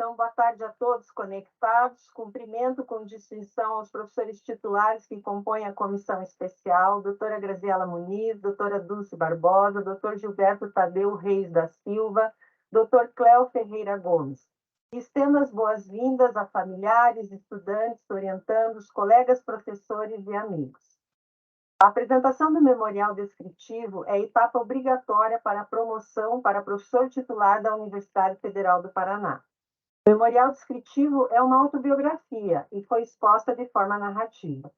Então, boa tarde a todos conectados. Cumprimento com distinção aos professores titulares que compõem a comissão especial, doutora Graziela Muniz, doutora Dulce Barbosa, doutor Gilberto Tadeu Reis da Silva, doutor Cléo Ferreira Gomes. Estendo as boas-vindas a familiares, estudantes, orientandos, colegas professores e amigos. A apresentação do memorial descritivo é etapa obrigatória para a promoção para professor titular da Universidade Federal do Paraná. O memorial descritivo é uma autobiografia e foi exposta de forma narrativa.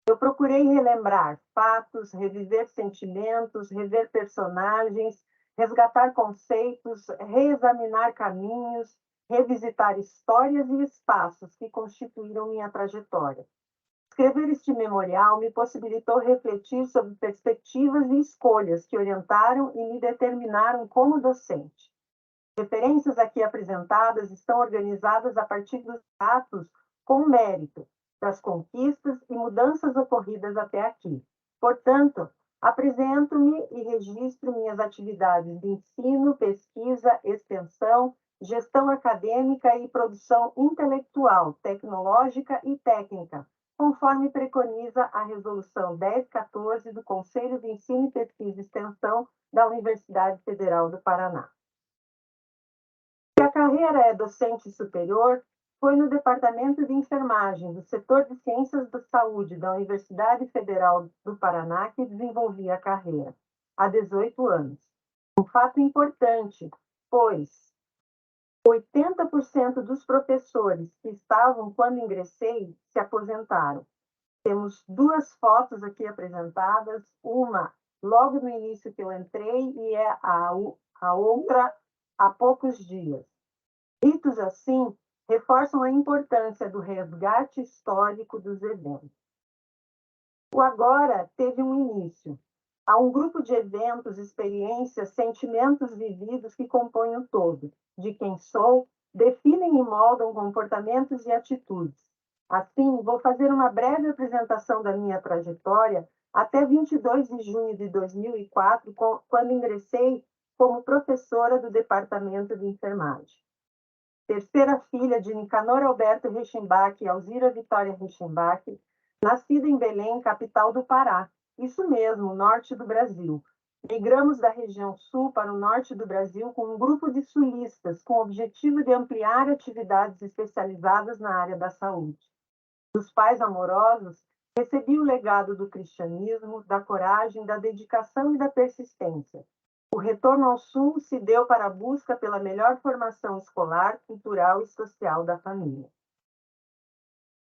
Eu procurei relembrar fatos, reviver sentimentos, rever personagens, resgatar conceitos, reexaminar caminhos, revisitar histórias e espaços que constituíram minha trajetória. Escrever este memorial me possibilitou refletir sobre perspectivas e escolhas que orientaram e me determinaram como docente. Referências aqui apresentadas estão organizadas a partir dos atos com mérito, das conquistas e mudanças ocorridas até aqui. Portanto, apresento-me e registro minhas atividades de ensino, pesquisa, extensão, gestão acadêmica e produção intelectual, tecnológica e técnica, conforme preconiza a Resolução 1014 do Conselho de Ensino, Pesquisa e Extensão da Universidade Federal do Paraná. A carreira é docente superior, foi no Departamento de Enfermagem do Setor de Ciências da Saúde da Universidade Federal do Paraná que desenvolvi a carreira, há 18 anos. Um fato importante, pois 80% dos professores que estavam quando ingressei se aposentaram. Temos duas fotos aqui apresentadas, uma logo no início que eu entrei e a outra há poucos dias. Ritos assim reforçam a importância do resgate histórico dos eventos. O agora teve um início. Há um grupo de eventos, experiências, sentimentos vividos que compõem o todo, de quem sou, definem e moldam comportamentos e atitudes. Assim, vou fazer uma breve apresentação da minha trajetória até 22 de junho de 2004, quando ingressei como professora do Departamento de Enfermagem. Terceira filha de Nicanor Alberto Reichenbach e Alzira Vitória Reichenbach, nascida em Belém, capital do Pará, isso mesmo, norte do Brasil. Migramos da região sul para o norte do Brasil com um grupo de sulistas, com o objetivo de ampliar atividades especializadas na área da saúde. Dos pais amorosos, recebi o legado do cristianismo, da coragem, da dedicação e da persistência. O retorno ao Sul se deu para a busca pela melhor formação escolar, cultural e social da família.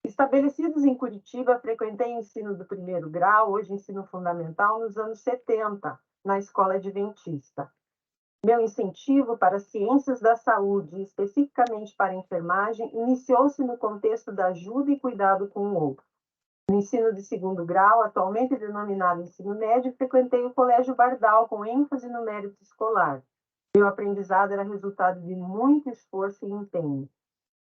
Estabelecidos em Curitiba, frequentei o ensino do primeiro grau, hoje ensino fundamental, nos anos 70, na Escola Adventista. Meu incentivo para as ciências da saúde, especificamente para a enfermagem, iniciou-se no contexto da ajuda e cuidado com o outro. No ensino de segundo grau, atualmente denominado ensino médio, frequentei o Colégio Bardal, com ênfase no mérito escolar. Meu aprendizado era resultado de muito esforço e empenho.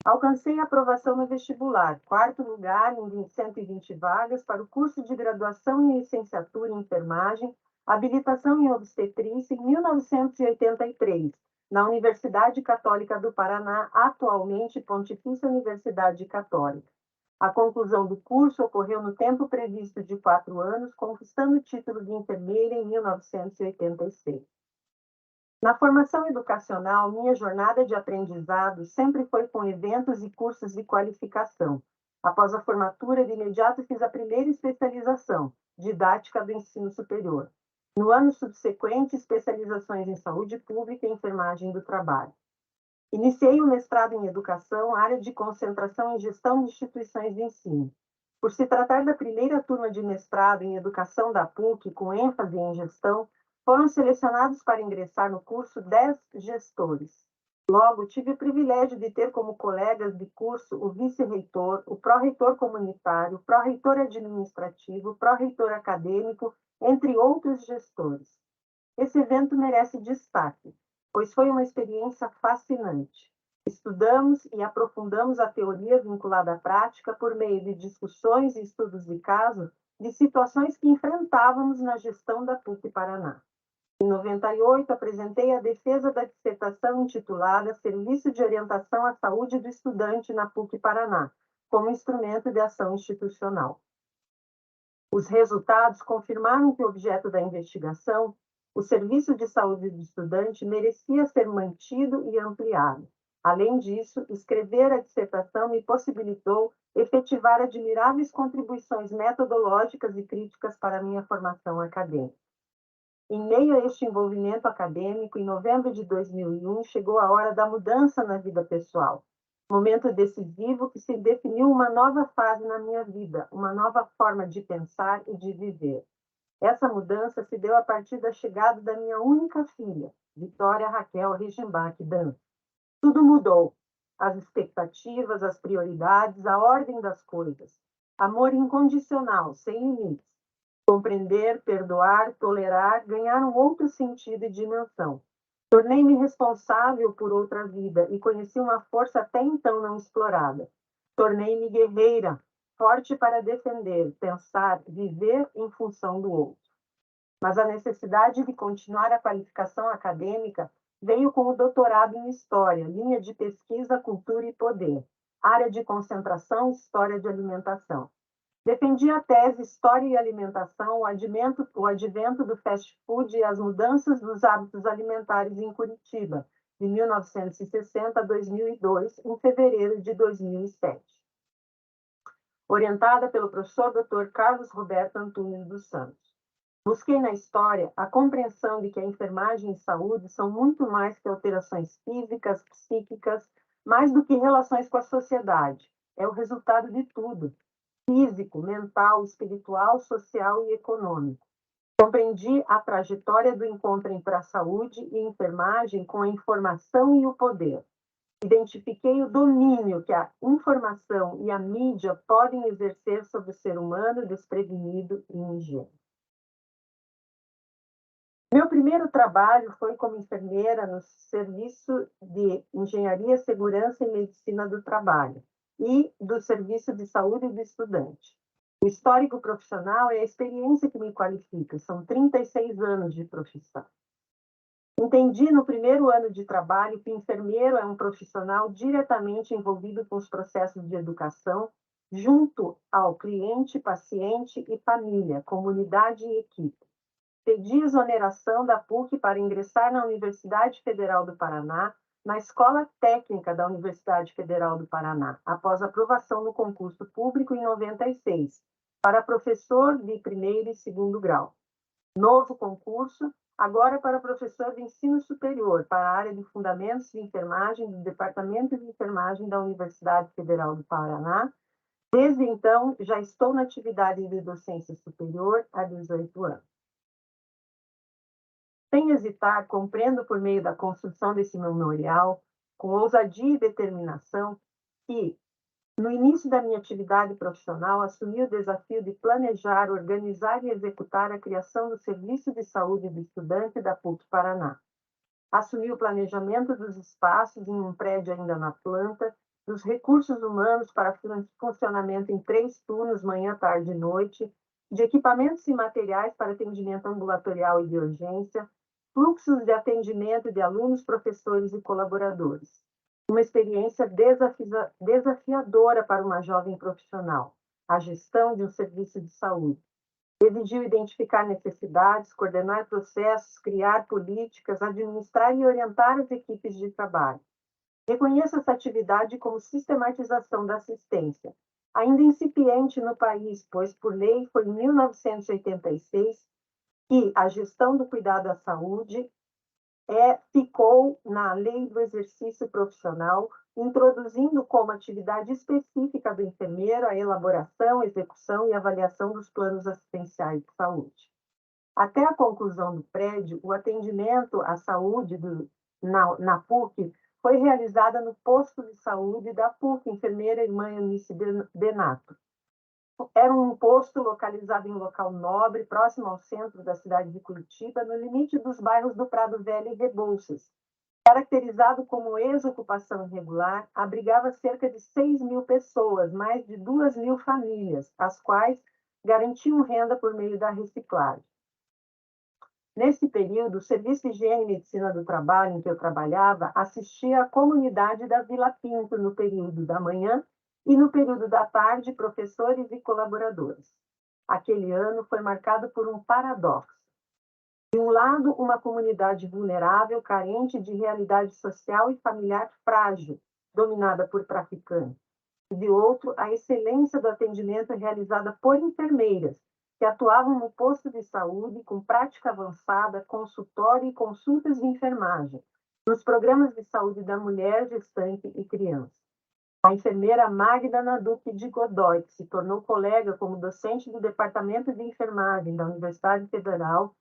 Alcancei a aprovação no vestibular, quarto lugar em 120 vagas para o curso de graduação em licenciatura em enfermagem, habilitação em obstetrícia em 1983, na Universidade Católica do Paraná, atualmente Pontifícia Universidade Católica. A conclusão do curso ocorreu no tempo previsto de 4 anos, conquistando o título de enfermeira em 1986. Na formação educacional, minha jornada de aprendizado sempre foi com eventos e cursos de qualificação. Após a formatura, de imediato fiz a primeira especialização, didática do ensino superior. No ano subsequente, especializações em saúde pública e enfermagem do trabalho. Iniciei o mestrado em educação, área de concentração em gestão de instituições de ensino. Por se tratar da primeira turma de mestrado em educação da PUC, com ênfase em gestão, foram selecionados para ingressar no curso 10 gestores. Logo, tive o privilégio de ter como colegas de curso o vice-reitor, o pró-reitor comunitário, o pró-reitor administrativo, o pró-reitor acadêmico, entre outros gestores. Esse evento merece destaque, pois foi uma experiência fascinante. Estudamos e aprofundamos a teoria vinculada à prática por meio de discussões e estudos de caso de situações que enfrentávamos na gestão da PUC Paraná. Em 98, apresentei a defesa da dissertação intitulada Serviço de Orientação à Saúde do Estudante na PUC Paraná, como instrumento de ação institucional. Os resultados confirmaram que o objeto da investigação, o serviço de saúde do estudante, merecia ser mantido e ampliado. Além disso, escrever a dissertação me possibilitou efetivar admiráveis contribuições metodológicas e críticas para a minha formação acadêmica. Em meio a este envolvimento acadêmico, em novembro de 2001, chegou a hora da mudança na vida pessoal. Momento decisivo que se definiu uma nova fase na minha vida, uma nova forma de pensar e de viver. Essa mudança se deu a partir da chegada da minha única filha, Vitória Raquel Regenbach Dan. Tudo mudou. As expectativas, as prioridades, a ordem das coisas. Amor incondicional, sem limites. Compreender, perdoar, tolerar, ganhar um outro sentido e dimensão. Tornei-me responsável por outra vida e conheci uma força até então não explorada. Tornei-me guerreira, forte para defender, pensar, viver em função do outro. Mas a necessidade de continuar a qualificação acadêmica veio com o doutorado em História, linha de pesquisa, cultura e poder, área de concentração, História de alimentação. Defendi a tese História e Alimentação, o advento do fast food e as mudanças dos hábitos alimentares em Curitiba, de 1960 a 2002, em fevereiro de 2007. Orientada pelo professor Dr. Carlos Roberto Antunes dos Santos. Busquei na história a compreensão de que a enfermagem e saúde são muito mais que alterações físicas, psíquicas, mais do que relações com a sociedade. É o resultado de tudo. Físico, mental, espiritual, social e econômico. Compreendi a trajetória do encontro entre a saúde e a enfermagem com a informação e o poder. Identifiquei o domínio que a informação e a mídia podem exercer sobre o ser humano desprevenido e ingênuo. Meu primeiro trabalho foi como enfermeira no Serviço de Engenharia, Segurança e Medicina do Trabalho e do Serviço de Saúde do Estudante. O histórico profissional é a experiência que me qualifica, são 36 anos de profissão. Entendi no primeiro ano de trabalho que o enfermeiro é um profissional diretamente envolvido com os processos de educação, junto ao cliente, paciente e família, comunidade e equipe. Pedi exoneração da PUC para ingressar na Universidade Federal do Paraná, na Escola Técnica da Universidade Federal do Paraná, após aprovação no concurso público em 96, para professor de primeiro e segundo grau. Novo concurso, agora para professor de ensino superior, para a área de Fundamentos de Enfermagem do Departamento de Enfermagem da Universidade Federal do Paraná. Desde então, já estou na atividade de docência superior há 18 anos. Sem hesitar, compreendo por meio da construção desse memorial, com ousadia e determinação, que, no início da minha atividade profissional, assumi o desafio de planejar, organizar e executar a criação do Serviço de Saúde do Estudante da PUC Paraná. Assumi o planejamento dos espaços em um prédio ainda na planta, dos recursos humanos para funcionamento em 3 turnos, manhã, tarde e noite, de equipamentos e materiais para atendimento ambulatorial e de urgência, fluxos de atendimento de alunos, professores e colaboradores. Uma experiência desafiadora para uma jovem profissional, a gestão de um serviço de saúde. Exigiu identificar necessidades, coordenar processos, criar políticas, administrar e orientar as equipes de trabalho. Reconheço essa atividade como sistematização da assistência, ainda incipiente no país, pois, por lei, foi em 1986 que a gestão do cuidado à saúde ficou na Lei do Exercício Profissional, introduzindo como atividade específica do enfermeiro a elaboração, execução e avaliação dos planos assistenciais de saúde. Até a conclusão do prédio, o atendimento à saúde na PUC foi realizado no posto de saúde da PUC, enfermeira irmã Eunice Benato. Era um posto localizado em local nobre, próximo ao centro da cidade de Curitiba, no limite dos bairros do Prado Velho e Rebouças. Caracterizado como ex-ocupação irregular, abrigava cerca de 6.000 pessoas, mais de 2.000 famílias, as quais garantiam renda por meio da reciclagem. Nesse período, o Serviço de Higiene e Medicina do Trabalho, em que eu trabalhava, assistia a comunidade da Vila Pinto no período da manhã e no período da tarde, professores e colaboradores. Aquele ano foi marcado por um paradoxo. De um lado, uma comunidade vulnerável, carente de realidade social e familiar frágil, dominada por traficantes. E de outro, a excelência do atendimento realizada por enfermeiras, que atuavam no posto de saúde com prática avançada, consultório e consultas de enfermagem, nos programas de saúde da mulher, gestante e criança. A enfermeira Magda Naduque de Godoy, que se tornou colega como docente do Departamento de Enfermagem da Universidade Federal,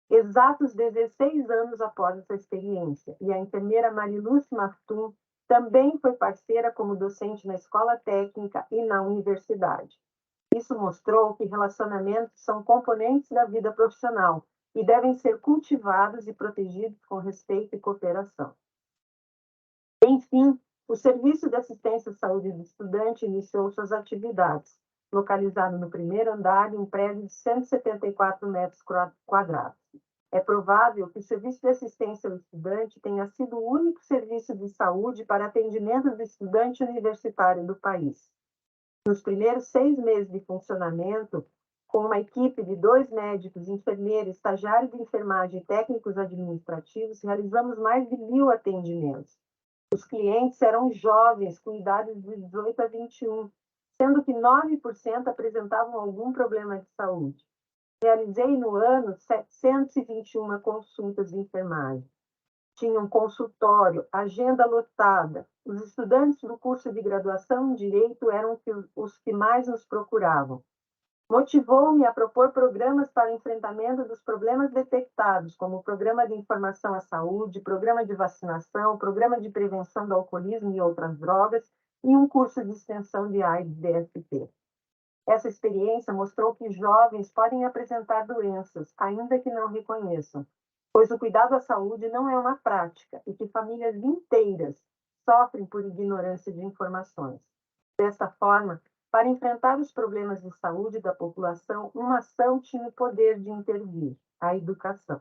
exatos 16 anos após essa experiência, e a enfermeira Mariluz Martum também foi parceira como docente na escola técnica e na universidade. Isso mostrou que relacionamentos são componentes da vida profissional e devem ser cultivados e protegidos com respeito e cooperação. Enfim, o Serviço de Assistência à Saúde do Estudante iniciou suas atividades, localizado no primeiro andar de um prédio de 174 metros quadrados. É provável que o Serviço de Assistência ao Estudante tenha sido o único serviço de saúde para atendimento do estudante universitário do país. Nos primeiros 6 meses de funcionamento, com uma equipe de 2 médicos, enfermeiros, estagiários de enfermagem e técnicos administrativos, realizamos mais de 1.000 atendimentos. Os clientes eram jovens, com idades de 18 a 21, sendo que 9% apresentavam algum problema de saúde. Realizei no ano 721 consultas de enfermagem. Tinha um consultório, agenda lotada. Os estudantes do curso de graduação em Direito eram os que mais nos procuravam. Motivou-me a propor programas para o enfrentamento dos problemas detectados, como o Programa de Informação à Saúde, Programa de Vacinação, Programa de Prevenção do Alcoolismo e outras drogas, e um curso de extensão de AIDS-DST. Essa experiência mostrou que jovens podem apresentar doenças, ainda que não reconheçam, pois o cuidado à saúde não é uma prática e que famílias inteiras sofrem por ignorância de informações. Desta forma, para enfrentar os problemas de saúde da população, uma ação tinha o poder de intervir: a educação.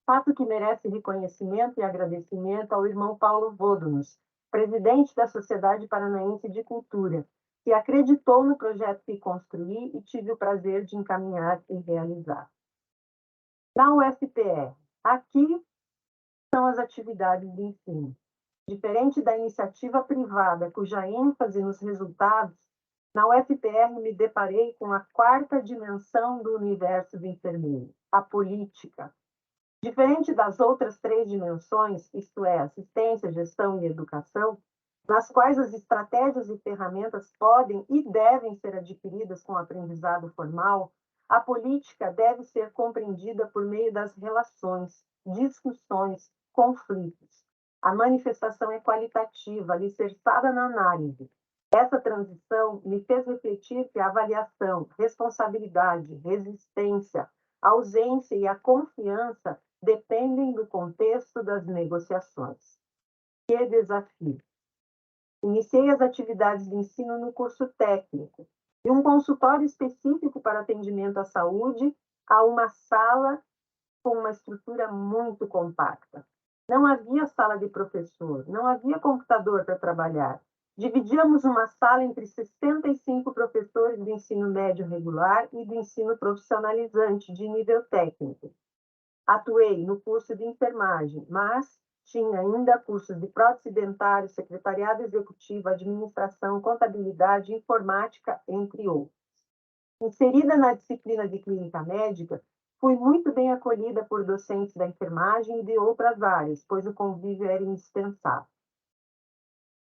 Fato que merece reconhecimento e agradecimento ao irmão Paulo Vodunus, presidente da Sociedade Paranaense de Cultura, que acreditou no projeto que construí e tive o prazer de encaminhar e realizar. Na UFPR, aqui são as atividades de ensino. Diferente da iniciativa privada, cuja ênfase nos resultados, na UFPR me deparei com a 4ª dimensão do universo do enfermeiro, a política. Diferente das outras 3 dimensões, isto é, assistência, gestão e educação, nas quais as estratégias e ferramentas podem e devem ser adquiridas com aprendizado formal, a política deve ser compreendida por meio das relações, discussões, conflitos. A manifestação é qualitativa, alicerçada na análise. Essa transição me fez refletir que a avaliação, responsabilidade, resistência, ausência e a confiança dependem do contexto das negociações. Que desafio! Iniciei as atividades de ensino no curso técnico, de um consultório específico para atendimento à saúde a uma sala com uma estrutura muito compacta. Não havia sala de professor, não havia computador para trabalhar. Dividíamos uma sala entre 65 professores do ensino médio regular e do ensino profissionalizante de nível técnico. Atuei no curso de enfermagem, mas tinha ainda cursos de prótese dentária, secretariado executivo, administração, contabilidade, informática, entre outros. Inserida na disciplina de clínica médica, fui muito bem acolhida por docentes da enfermagem e de outras áreas, pois o convívio era indispensável.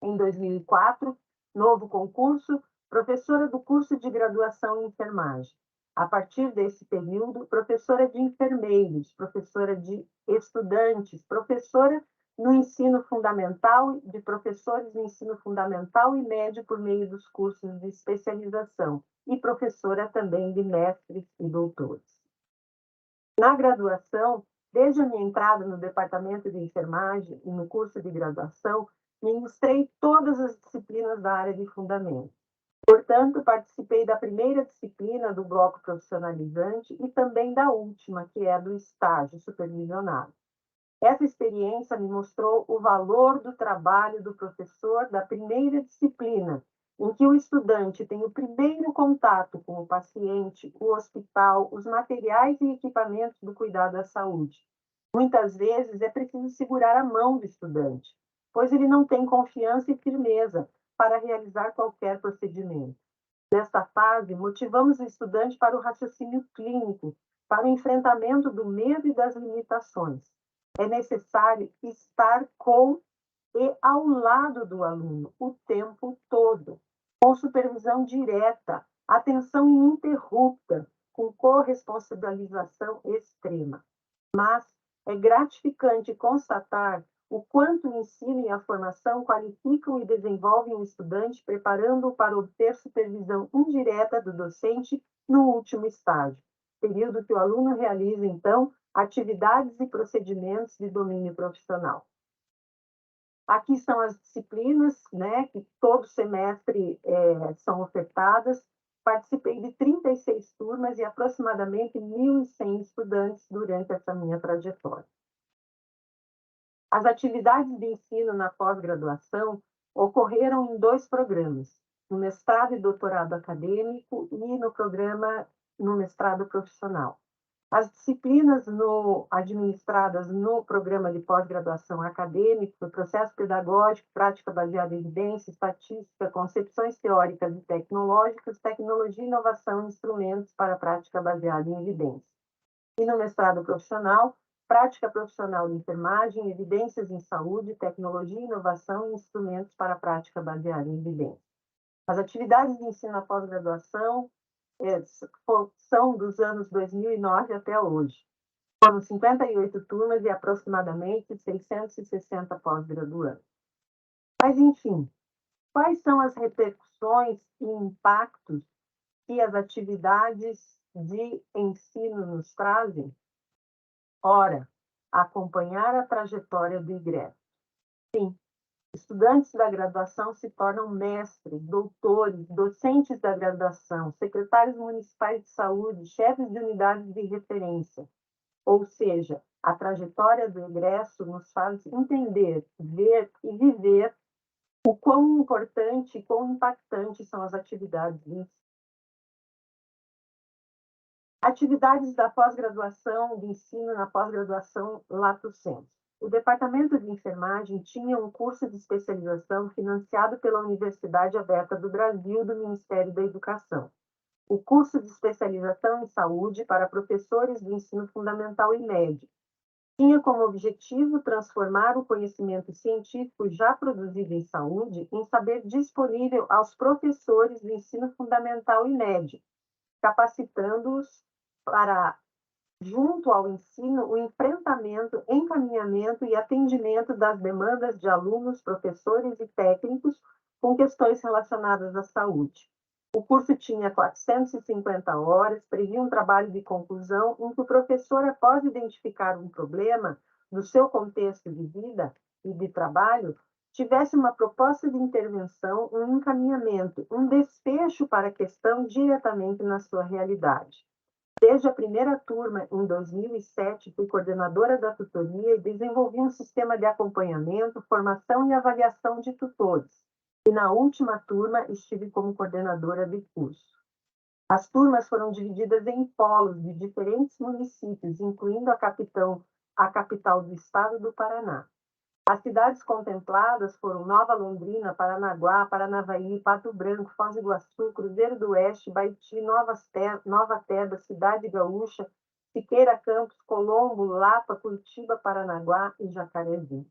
Em 2004, novo concurso, professora do curso de graduação em enfermagem. A partir desse período, professora de enfermeiros, professora de estudantes, professora no ensino fundamental, de professores no ensino fundamental e médio por meio dos cursos de especialização, e professora também de mestres e doutores. Na graduação, desde a minha entrada no departamento de enfermagem e no curso de graduação, ministrei todas as disciplinas da área de fundamento. Portanto, participei da primeira disciplina do bloco profissionalizante e também da última, que é do estágio supervisionado. Essa experiência me mostrou o valor do trabalho do professor da primeira disciplina, em que o estudante tem o primeiro contato com o paciente, o hospital, os materiais e equipamentos do cuidado da saúde. Muitas vezes é preciso segurar a mão do estudante, pois ele não tem confiança e firmeza para realizar qualquer procedimento. Nesta fase, motivamos o estudante para o raciocínio clínico, para o enfrentamento do medo e das limitações. É necessário estar com e ao lado do aluno o tempo todo, com supervisão direta, atenção ininterrupta, com corresponsabilização extrema. Mas é gratificante constatar o quanto o ensino e a formação qualificam e desenvolvem o estudante, preparando-o para obter supervisão indireta do docente no último estágio, período que o aluno realiza, então, atividades e procedimentos de domínio profissional. Aqui são as disciplinas, né, que todo semestre são ofertadas. Participei de 36 turmas e aproximadamente 1.100 estudantes durante essa minha trajetória. As atividades de ensino na pós-graduação ocorreram em 2 programas, no mestrado e doutorado acadêmico e no mestrado profissional. As disciplinas administradas no programa de pós-graduação acadêmico, processo pedagógico, prática baseada em evidência, estatística, concepções teóricas e tecnológicas, tecnologia, inovação e instrumentos para a prática baseada em evidência. E no mestrado profissional, prática profissional de enfermagem, evidências em saúde, tecnologia, inovação e instrumentos para a prática baseada em evidência. As atividades de ensino na pós-graduação são dos anos 2009 até hoje. Foram 58 turmas e aproximadamente 660 pós-graduandos. Mas, enfim, quais são as repercussões e impactos que as atividades de ensino nos trazem? Ora, acompanhar a trajetória do egresso. Sim, estudantes da graduação se tornam mestres, doutores, docentes da graduação, secretários municipais de saúde, chefes de unidades de referência. Ou seja, a trajetória do egresso nos faz entender, ver e viver o quão importante e quão impactante são as atividades de ensino. Atividades da pós-graduação, de ensino na pós-graduação Lato Sensu. O Departamento de Enfermagem tinha um curso de especialização financiado pela Universidade Aberta do Brasil, do Ministério da Educação. O curso de especialização em saúde para professores do ensino fundamental e médio tinha como objetivo transformar o conhecimento científico já produzido em saúde em saber disponível aos professores do ensino fundamental e médio, capacitando-os para, junto ao ensino, o enfrentamento, encaminhamento e atendimento das demandas de alunos, professores e técnicos com questões relacionadas à saúde. O curso tinha 450 horas, previa um trabalho de conclusão em que o professor, após identificar um problema no seu contexto de vida e de trabalho, tivesse uma proposta de intervenção, um encaminhamento, um desfecho para a questão diretamente na sua realidade. Desde a primeira turma, em 2007, fui coordenadora da tutoria e desenvolvi um sistema de acompanhamento, formação e avaliação de tutores. E na última turma, estive como coordenadora de curso. As turmas foram divididas em polos de diferentes municípios, incluindo a capital do estado do Paraná. As cidades contempladas foram Nova Londrina, Paranaguá, Paranavaí, Pato Branco, Foz do Iguaçu, Cruzeiro do Oeste, Baiti, Nova Teba, Cidade Gaúcha, Siqueira Campos, Colombo, Lapa, Curitiba, Paranaguá e Jacarezinho.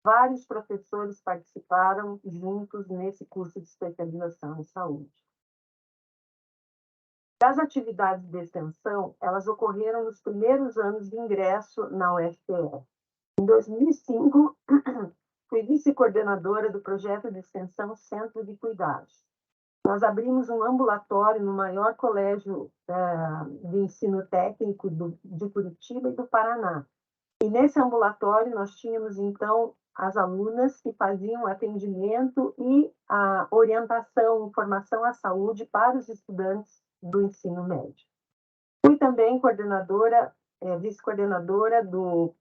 Vários professores participaram juntos nesse curso de especialização em saúde. As atividades de extensão, elas ocorreram nos primeiros anos de ingresso na UFPE. Em 2005, fui vice-coordenadora do projeto de extensão Centro de Cuidados. Nós abrimos um ambulatório no maior colégio de ensino técnico de Curitiba e do Paraná. E nesse ambulatório nós tínhamos, então, as alunas que faziam atendimento e a orientação, informação à saúde para os estudantes do ensino médio. Fui também coordenadora, vice-coordenadora do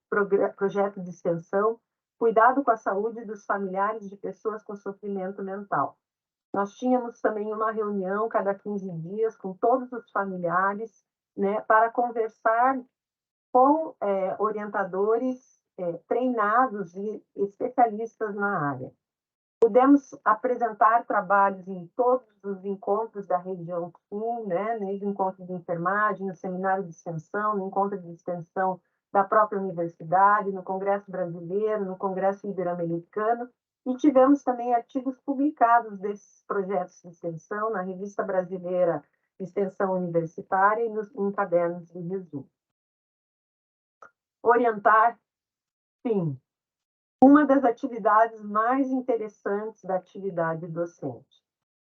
projeto de extensão Cuidado com a Saúde dos Familiares de Pessoas com Sofrimento Mental. Nós tínhamos também uma reunião cada 15 dias com todos os familiares, né, para conversar com orientadores treinados e especialistas na área. Pudemos apresentar trabalhos em todos os encontros da região sul, né, no encontro de enfermagem, no seminário de extensão, no encontro de extensão da própria universidade, no Congresso Brasileiro, no Congresso Ibero-Americano, e tivemos também artigos publicados desses projetos de extensão na Revista Brasileira de Extensão Universitária e em cadernos de resumo. Orientar, sim, uma das atividades mais interessantes da atividade docente.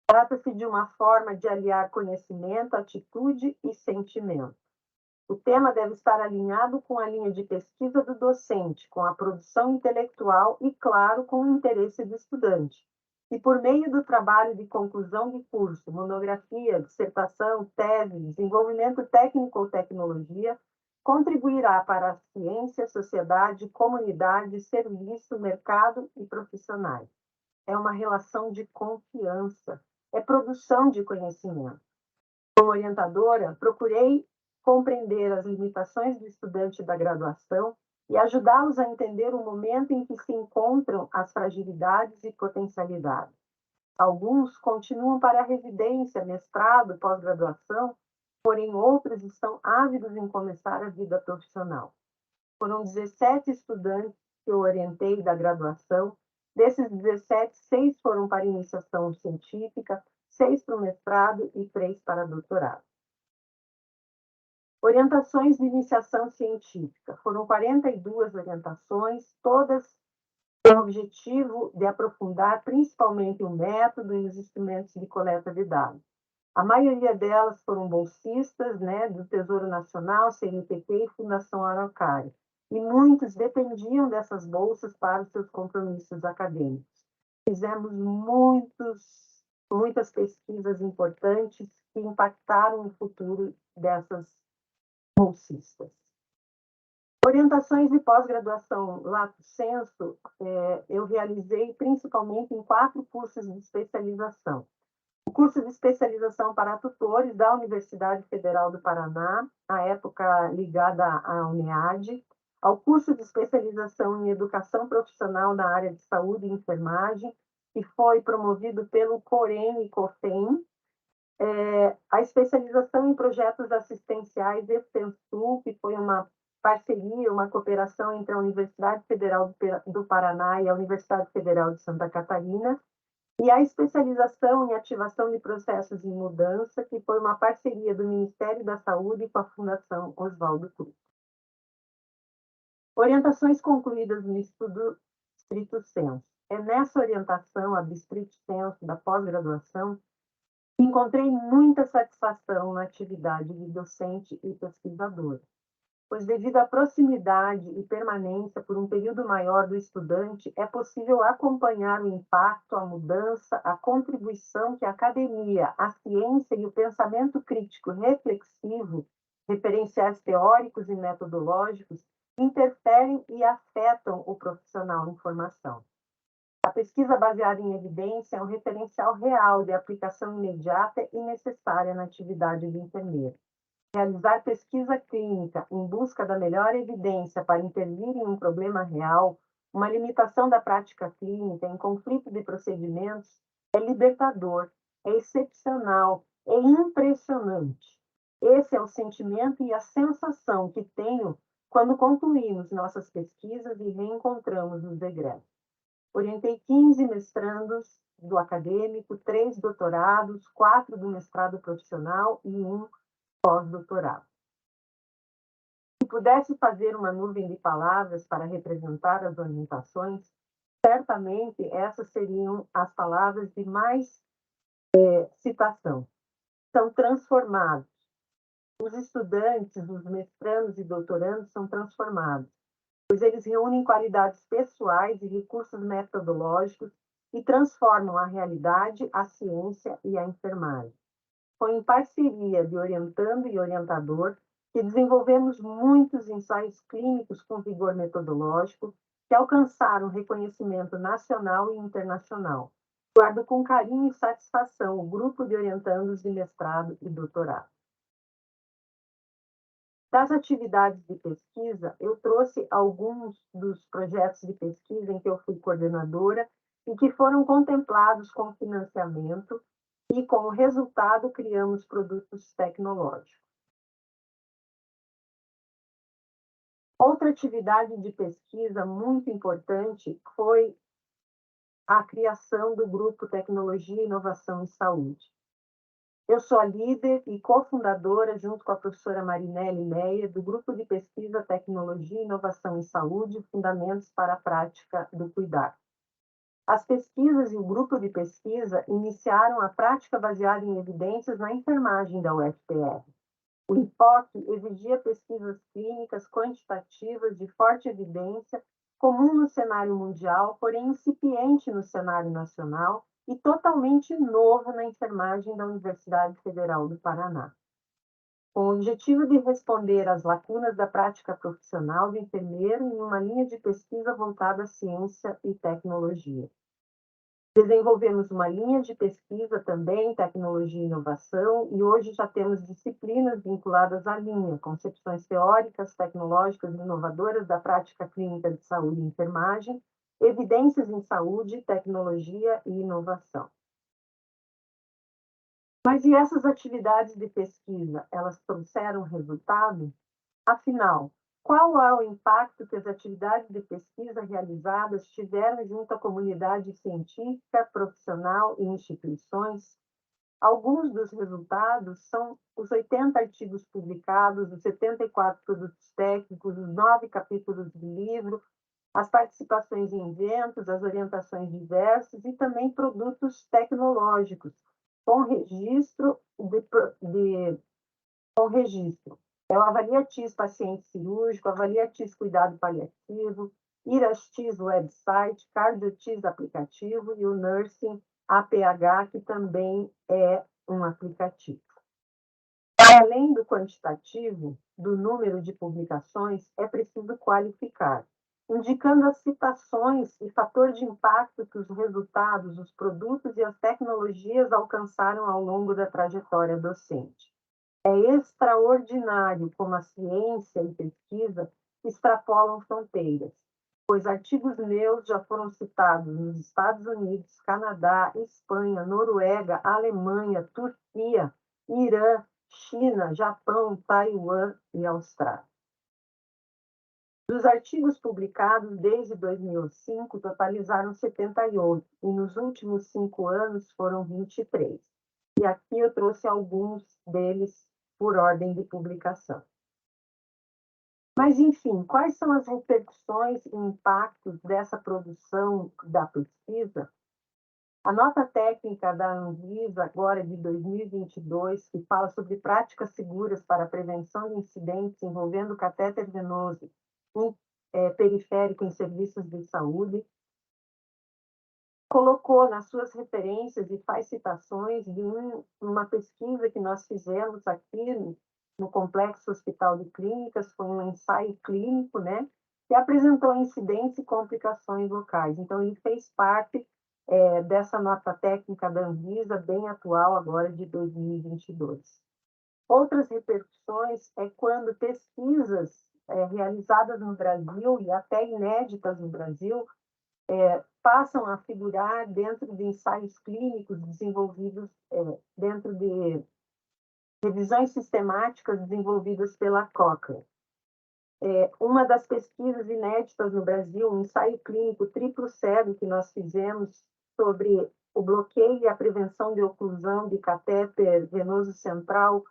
Trata-se de uma forma de aliar conhecimento, atitude e sentimento. O tema deve estar alinhado com a linha de pesquisa do docente, com a produção intelectual e, claro, com o interesse do estudante. E por meio do trabalho de conclusão de curso, monografia, dissertação, tese, desenvolvimento técnico ou tecnologia, contribuirá para a ciência, sociedade, comunidade, serviço, mercado e profissionais. É uma relação de confiança, é produção de conhecimento. Como orientadora, procurei compreender as limitações do estudante da graduação e ajudá-los a entender o momento em que se encontram as fragilidades e potencialidades. Alguns continuam para a residência, mestrado, pós-graduação, porém outros estão ávidos em começar a vida profissional. Foram 17 estudantes que eu orientei da graduação. Desses 17, 6 foram para iniciação científica, 6 para o mestrado e 3 para doutorado. Orientações de iniciação científica. Foram 42 orientações, todas com o objetivo de aprofundar principalmente o método e os instrumentos de coleta de dados. A maioria delas foram bolsistas, né, do Tesouro Nacional, CNPq e Fundação Araucária. E muitos dependiam dessas bolsas para os seus compromissos acadêmicos. Fizemos muitas pesquisas importantes que impactaram o futuro dessas bolsistas. Orientações de pós-graduação lato sensu, eu realizei principalmente em 4 cursos de especialização. O curso de especialização para tutores da Universidade Federal do Paraná, à época ligada à UNEAD, ao curso de especialização em educação profissional na área de saúde e enfermagem, que foi promovido pelo COREN e COFEM, a especialização em projetos assistenciais Extensul, que foi uma parceria, uma cooperação entre a Universidade Federal do Paraná e a Universidade Federal de Santa Catarina, e a especialização em ativação de processos de mudança, que foi uma parceria do Ministério da Saúde com a Fundação Oswaldo Cruz. Orientações concluídas no estudo stricto sensu. É nessa orientação, a do stricto sensu da pós-graduação, encontrei muita satisfação na atividade de docente e pesquisadora, pois devido à proximidade e permanência por um período maior do estudante, é possível acompanhar o impacto, a mudança, a contribuição que a academia, a ciência e o pensamento crítico reflexivo, referenciais teóricos e metodológicos, interferem e afetam o profissional em formação. A pesquisa baseada em evidência é um referencial real de aplicação imediata e necessária na atividade do enfermeiro. Realizar pesquisa clínica em busca da melhor evidência para intervir em um problema real, uma limitação da prática clínica, em conflito de procedimentos, é libertador, é excepcional, é impressionante. Esse é o sentimento e a sensação que tenho quando concluímos nossas pesquisas e reencontramos os egressos. Orientei 15 mestrandos do acadêmico, 3 doutorados, 4 do mestrado profissional e 1 pós-doutorado. Se pudesse fazer uma nuvem de palavras para representar as orientações, certamente essas seriam as palavras de mais citação. São transformados. Os estudantes, os mestrandos e doutorandos são transformados. pois eles reúnem qualidades pessoais e recursos metodológicos e transformam a realidade, a ciência e a enfermagem. Foi em parceria de orientando e orientador que desenvolvemos muitos ensaios clínicos com vigor metodológico que alcançaram reconhecimento nacional e internacional. Guardo com carinho e satisfação o grupo de orientandos de mestrado e doutorado. Das atividades de pesquisa, eu trouxe alguns dos projetos de pesquisa em que eu fui coordenadora e que foram contemplados com financiamento e, como resultado, criamos produtos tecnológicos. Outra atividade de pesquisa muito importante foi a criação do Grupo Tecnologia, Inovação e Saúde. Eu sou a líder e cofundadora, junto com a professora Marinelle Meyer, do Grupo de Pesquisa, Tecnologia, Inovação e Saúde, Fundamentos para a Prática do Cuidar. As pesquisas e o grupo de pesquisa iniciaram a prática baseada em evidências na enfermagem da UFPR. O enfoque exigia pesquisas clínicas quantitativas de forte evidência, comum no cenário mundial, porém incipiente no cenário nacional e totalmente novo na enfermagem da Universidade Federal do Paraná. Com o objetivo de responder às lacunas da prática profissional do enfermeiro em uma linha de pesquisa voltada à ciência e tecnologia. Desenvolvemos uma linha de pesquisa também, tecnologia e inovação, e hoje já temos disciplinas vinculadas à linha, concepções teóricas, tecnológicas e inovadoras da prática clínica de saúde e enfermagem, evidências em saúde, tecnologia e inovação. Mas e essas atividades de pesquisa, elas trouxeram resultado? Afinal, qual é o impacto que as atividades de pesquisa realizadas tiveram junto à comunidade científica, profissional e instituições? Alguns dos resultados são os 80 artigos publicados, os 74 produtos técnicos, os 9 capítulos de livro, as participações em eventos, as orientações diversas e também produtos tecnológicos, com registro com registro. É o Avaliatis Paciente Cirúrgico, Avaliatis Cuidado Paliativo, Irastis Website, Cardiotis Aplicativo e o Nursing APH, que também é um aplicativo. Além do quantitativo, do número de publicações, é preciso qualificar, indicando as citações e fator de impacto que os resultados, os produtos e as tecnologias alcançaram ao longo da trajetória docente. É extraordinário como a ciência e pesquisa extrapolam fronteiras, pois artigos meus já foram citados nos Estados Unidos, Canadá, Espanha, Noruega, Alemanha, Turquia, Irã, China, Japão, Taiwan e Austrália. Dos artigos publicados desde 2005, totalizaram 78, e nos últimos 5 anos foram 23. E aqui eu trouxe alguns deles por ordem de publicação. Mas, enfim, quais são as repercussões e impactos dessa produção da pesquisa? A nota técnica da Anvisa, agora de 2022, que fala sobre práticas seguras para a prevenção de incidentes envolvendo catéter venoso periférico em serviços de saúde, colocou nas suas referências e faz citações de uma pesquisa que nós fizemos aqui no Complexo Hospital de Clínicas, foi um ensaio clínico, né, que apresentou incidentes e complicações locais. Então, ele fez parte dessa nota técnica da Anvisa, bem atual, agora de 2022. Outras repercussões é quando pesquisas realizadas no Brasil e até inéditas no Brasil passam a figurar dentro de ensaios clínicos desenvolvidos dentro de revisões sistemáticas desenvolvidas pela Cochrane. Uma das pesquisas inéditas no Brasil, um ensaio clínico triplo cego que nós fizemos sobre o bloqueio e a prevenção de oclusão de catéter venoso central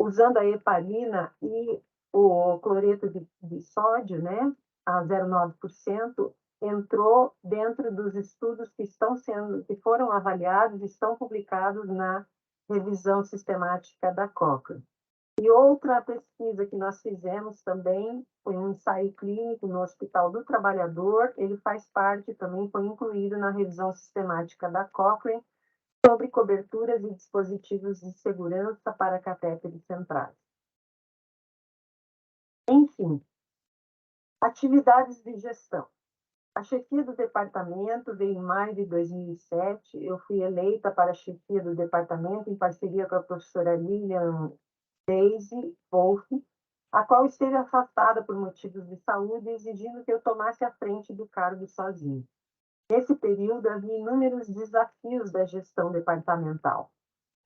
usando a heparina e o cloreto de sódio, né, a 0,9%, entrou dentro dos estudos que foram avaliados e estão publicados na revisão sistemática da Cochrane. E outra pesquisa que nós fizemos também foi um ensaio clínico no Hospital do Trabalhador. Ele faz parte também, foi incluído na revisão sistemática da Cochrane sobre coberturas e dispositivos de segurança para catéteres centrais. Enfim, atividades de gestão. A chefia do departamento veio em maio de 2007. Eu fui eleita para a chefia do departamento em parceria com a professora Lilian Daisy Wolff, a qual esteve afastada por motivos de saúde, exigindo que eu tomasse a frente do cargo sozinho. Nesse período, havia inúmeros desafios da gestão departamental.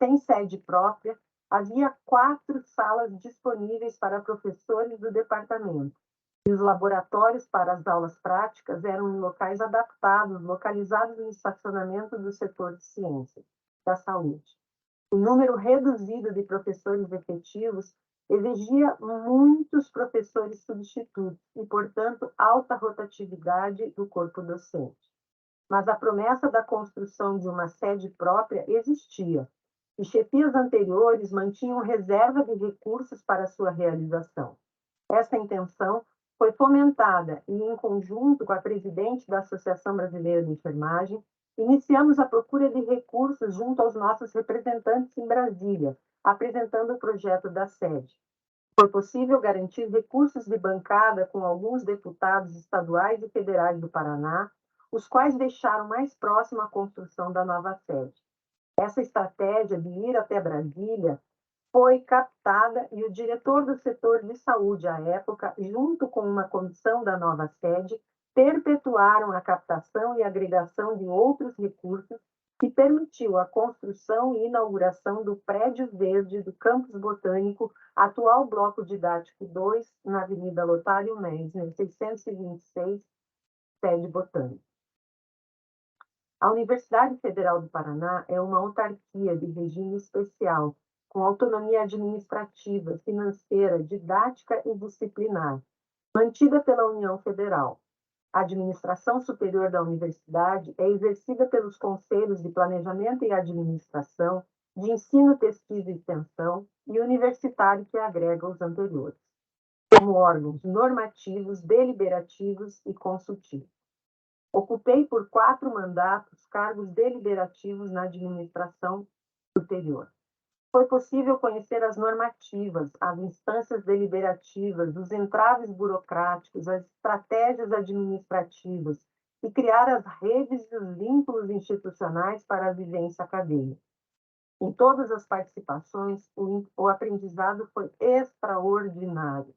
Sem sede própria, havia 4 salas disponíveis para professores do departamento. E os laboratórios para as aulas práticas eram em locais adaptados, localizados no estacionamento do setor de ciências da saúde. O número reduzido de professores efetivos exigia muitos professores substitutos e, portanto, alta rotatividade do corpo docente. Mas a promessa da construção de uma sede própria existia, e chefias anteriores mantinham reserva de recursos para sua realização. Essa intenção foi fomentada e, em conjunto com a presidente da Associação Brasileira de Enfermagem, iniciamos a procura de recursos junto aos nossos representantes em Brasília, apresentando o projeto da sede. Foi possível garantir recursos de bancada com alguns deputados estaduais e federais do Paraná, os quais deixaram mais próxima a construção da nova sede. Essa estratégia de ir até Brasília foi captada e o diretor do setor de saúde à época, junto com uma comissão da nova sede, perpetuaram a captação e agregação de outros recursos que permitiu a construção e inauguração do prédio verde do Campus Botânico, atual Bloco Didático 2, na Avenida Lotário Messner, 626, sede Botânica. A Universidade Federal do Paraná é uma autarquia de regime especial, com autonomia administrativa, financeira, didática e disciplinar, mantida pela União Federal. A administração superior da universidade é exercida pelos conselhos de planejamento e administração, de ensino, pesquisa e extensão e universitário que agrega os anteriores, como órgãos normativos, deliberativos e consultivos. Ocupei por 4 mandatos cargos deliberativos na administração superior. Foi possível conhecer as normativas, as instâncias deliberativas, os entraves burocráticos, as estratégias administrativas e criar as redes e os vínculos institucionais para a vivência acadêmica. Em todas as participações, o aprendizado foi extraordinário.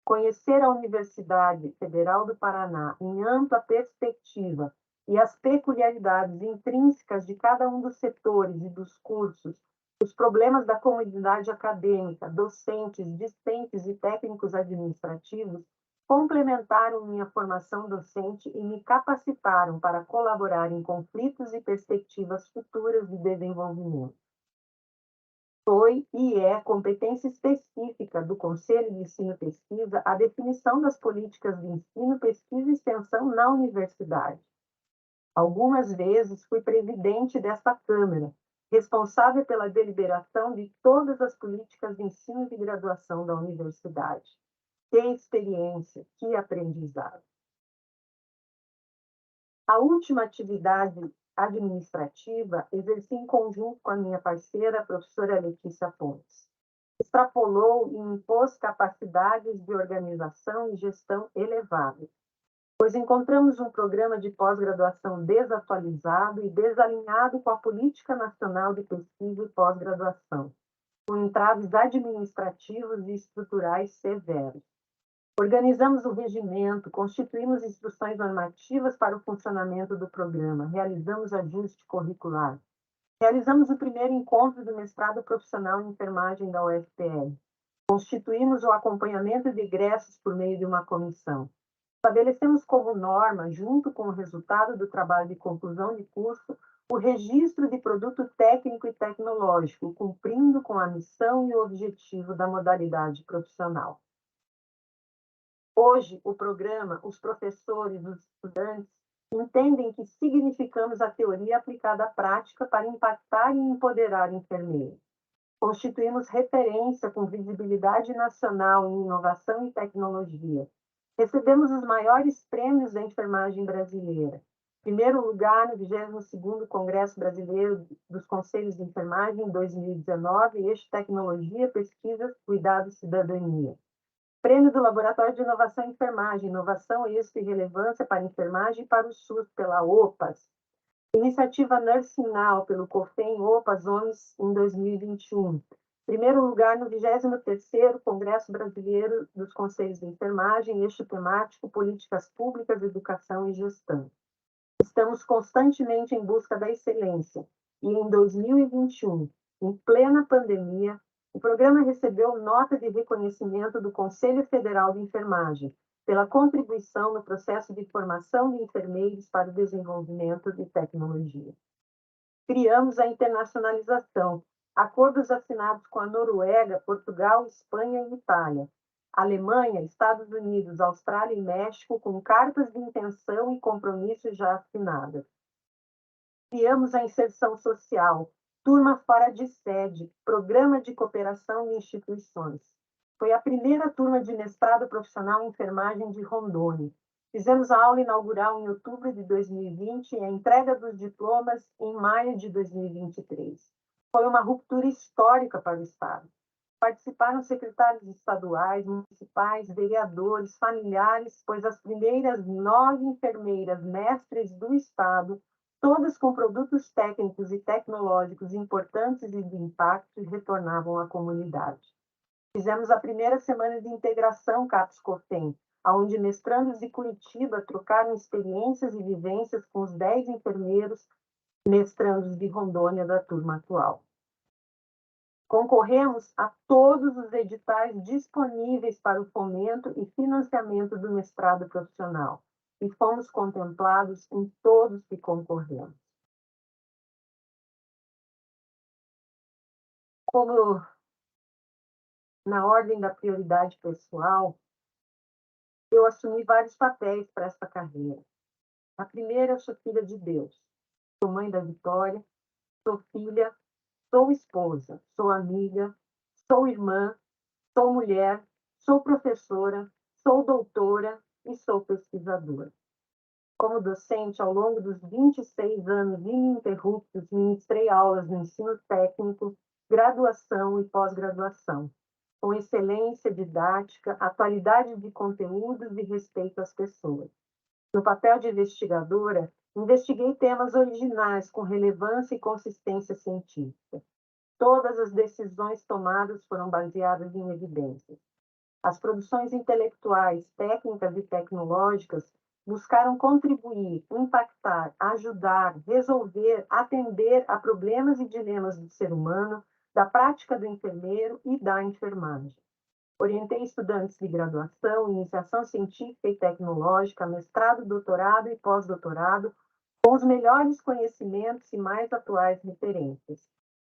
Conhecer a Universidade Federal do Paraná em ampla perspectiva e as peculiaridades intrínsecas de cada um dos setores e dos cursos, os problemas da comunidade acadêmica, docentes, discentes e técnicos administrativos, complementaram minha formação docente e me capacitaram para colaborar em conflitos e perspectivas futuras de desenvolvimento. Foi e é competência específica do Conselho de Ensino e Pesquisa a definição das políticas de ensino, pesquisa e extensão na universidade. Algumas vezes fui presidente desta Câmara, responsável pela deliberação de todas as políticas de ensino e de graduação da universidade. Que experiência, que aprendizado. A última atividade administrativa exerci em conjunto com a minha parceira, a professora Letícia Pontes. Extrapolou e impôs capacidades de organização e gestão elevadas, pois encontramos um programa de pós-graduação desatualizado e desalinhado com a Política Nacional de Pesquisa e Pós-Graduação, com entraves administrativos e estruturais severos. Organizamos o regimento, constituímos instruções normativas para o funcionamento do programa, realizamos ajuste curricular. Realizamos o primeiro encontro do mestrado profissional em enfermagem da UFPR. Constituímos o acompanhamento de egressos por meio de uma comissão. Estabelecemos como norma, junto com o resultado do trabalho de conclusão de curso, o registro de produto técnico e tecnológico, cumprindo com a missão e o objetivo da modalidade profissional. Hoje, o programa, os professores, os estudantes, entendem que significamos a teoria aplicada à prática para impactar e empoderar enfermeiros. Constituímos referência com visibilidade nacional em inovação e tecnologia. Recebemos os maiores prêmios da enfermagem brasileira. Primeiro lugar no 22º Congresso Brasileiro dos Conselhos de Enfermagem, em 2019, eixo Tecnologia, Pesquisa, Cuidado e Cidadania. Prêmio do Laboratório de Inovação em Enfermagem, Inovação, Êxito e Relevância para a Enfermagem e para o SUS, pela OPAS. Iniciativa Nursing Now, pelo COFEM OPAS OMS, em 2021. Primeiro lugar no 23º Congresso Brasileiro dos Conselhos de Enfermagem, eixo temático, Políticas Públicas, Educação e Gestão. Estamos constantemente em busca da excelência, e em 2021, em plena pandemia, o programa recebeu nota de reconhecimento do Conselho Federal de Enfermagem pela contribuição no processo de formação de enfermeiros para o desenvolvimento de tecnologia. Criamos a internacionalização, acordos assinados com a Noruega, Portugal, Espanha e Itália, Alemanha, Estados Unidos, Austrália e México, com cartas de intenção e compromissos já assinadas. Criamos a inserção social, turma fora de sede, programa de cooperação de instituições. Foi a primeira turma de mestrado profissional em enfermagem de Rondônia. Fizemos a aula inaugural em outubro de 2020 e a entrega dos diplomas em maio de 2023. Foi uma ruptura histórica para o Estado. Participaram secretários estaduais, municipais, vereadores, familiares, pois as primeiras 9 enfermeiras mestres do Estado, todas com produtos técnicos e tecnológicos importantes e de impacto, retornavam à comunidade. Fizemos a primeira semana de integração CAPES-COFEM, onde mestrandos de Curitiba trocaram experiências e vivências com os 10 enfermeiros mestrandos de Rondônia da turma atual. Concorremos a todos os editais disponíveis para o fomento e financiamento do mestrado profissional e fomos contemplados em todos que concorremos. Como na ordem da prioridade pessoal, eu assumi vários papéis para esta carreira. A primeira, eu sou filha de Deus, sou mãe da Vitória, sou filha, sou esposa, sou amiga, sou irmã, sou mulher, sou professora, sou doutora e sou pesquisadora. Como docente, ao longo dos 26 anos ininterruptos, ministrei aulas no ensino técnico, graduação e pós-graduação, com excelência didática, atualidade de conteúdos e respeito às pessoas. No papel de investigadora, investiguei temas originais com relevância e consistência científica. Todas as decisões tomadas foram baseadas em evidências. As produções intelectuais, técnicas e tecnológicas buscaram contribuir, impactar, ajudar, resolver, atender a problemas e dilemas do ser humano, da prática do enfermeiro e da enfermagem. Orientei estudantes de graduação, iniciação científica e tecnológica, mestrado, doutorado e pós-doutorado, com os melhores conhecimentos e mais atuais referências.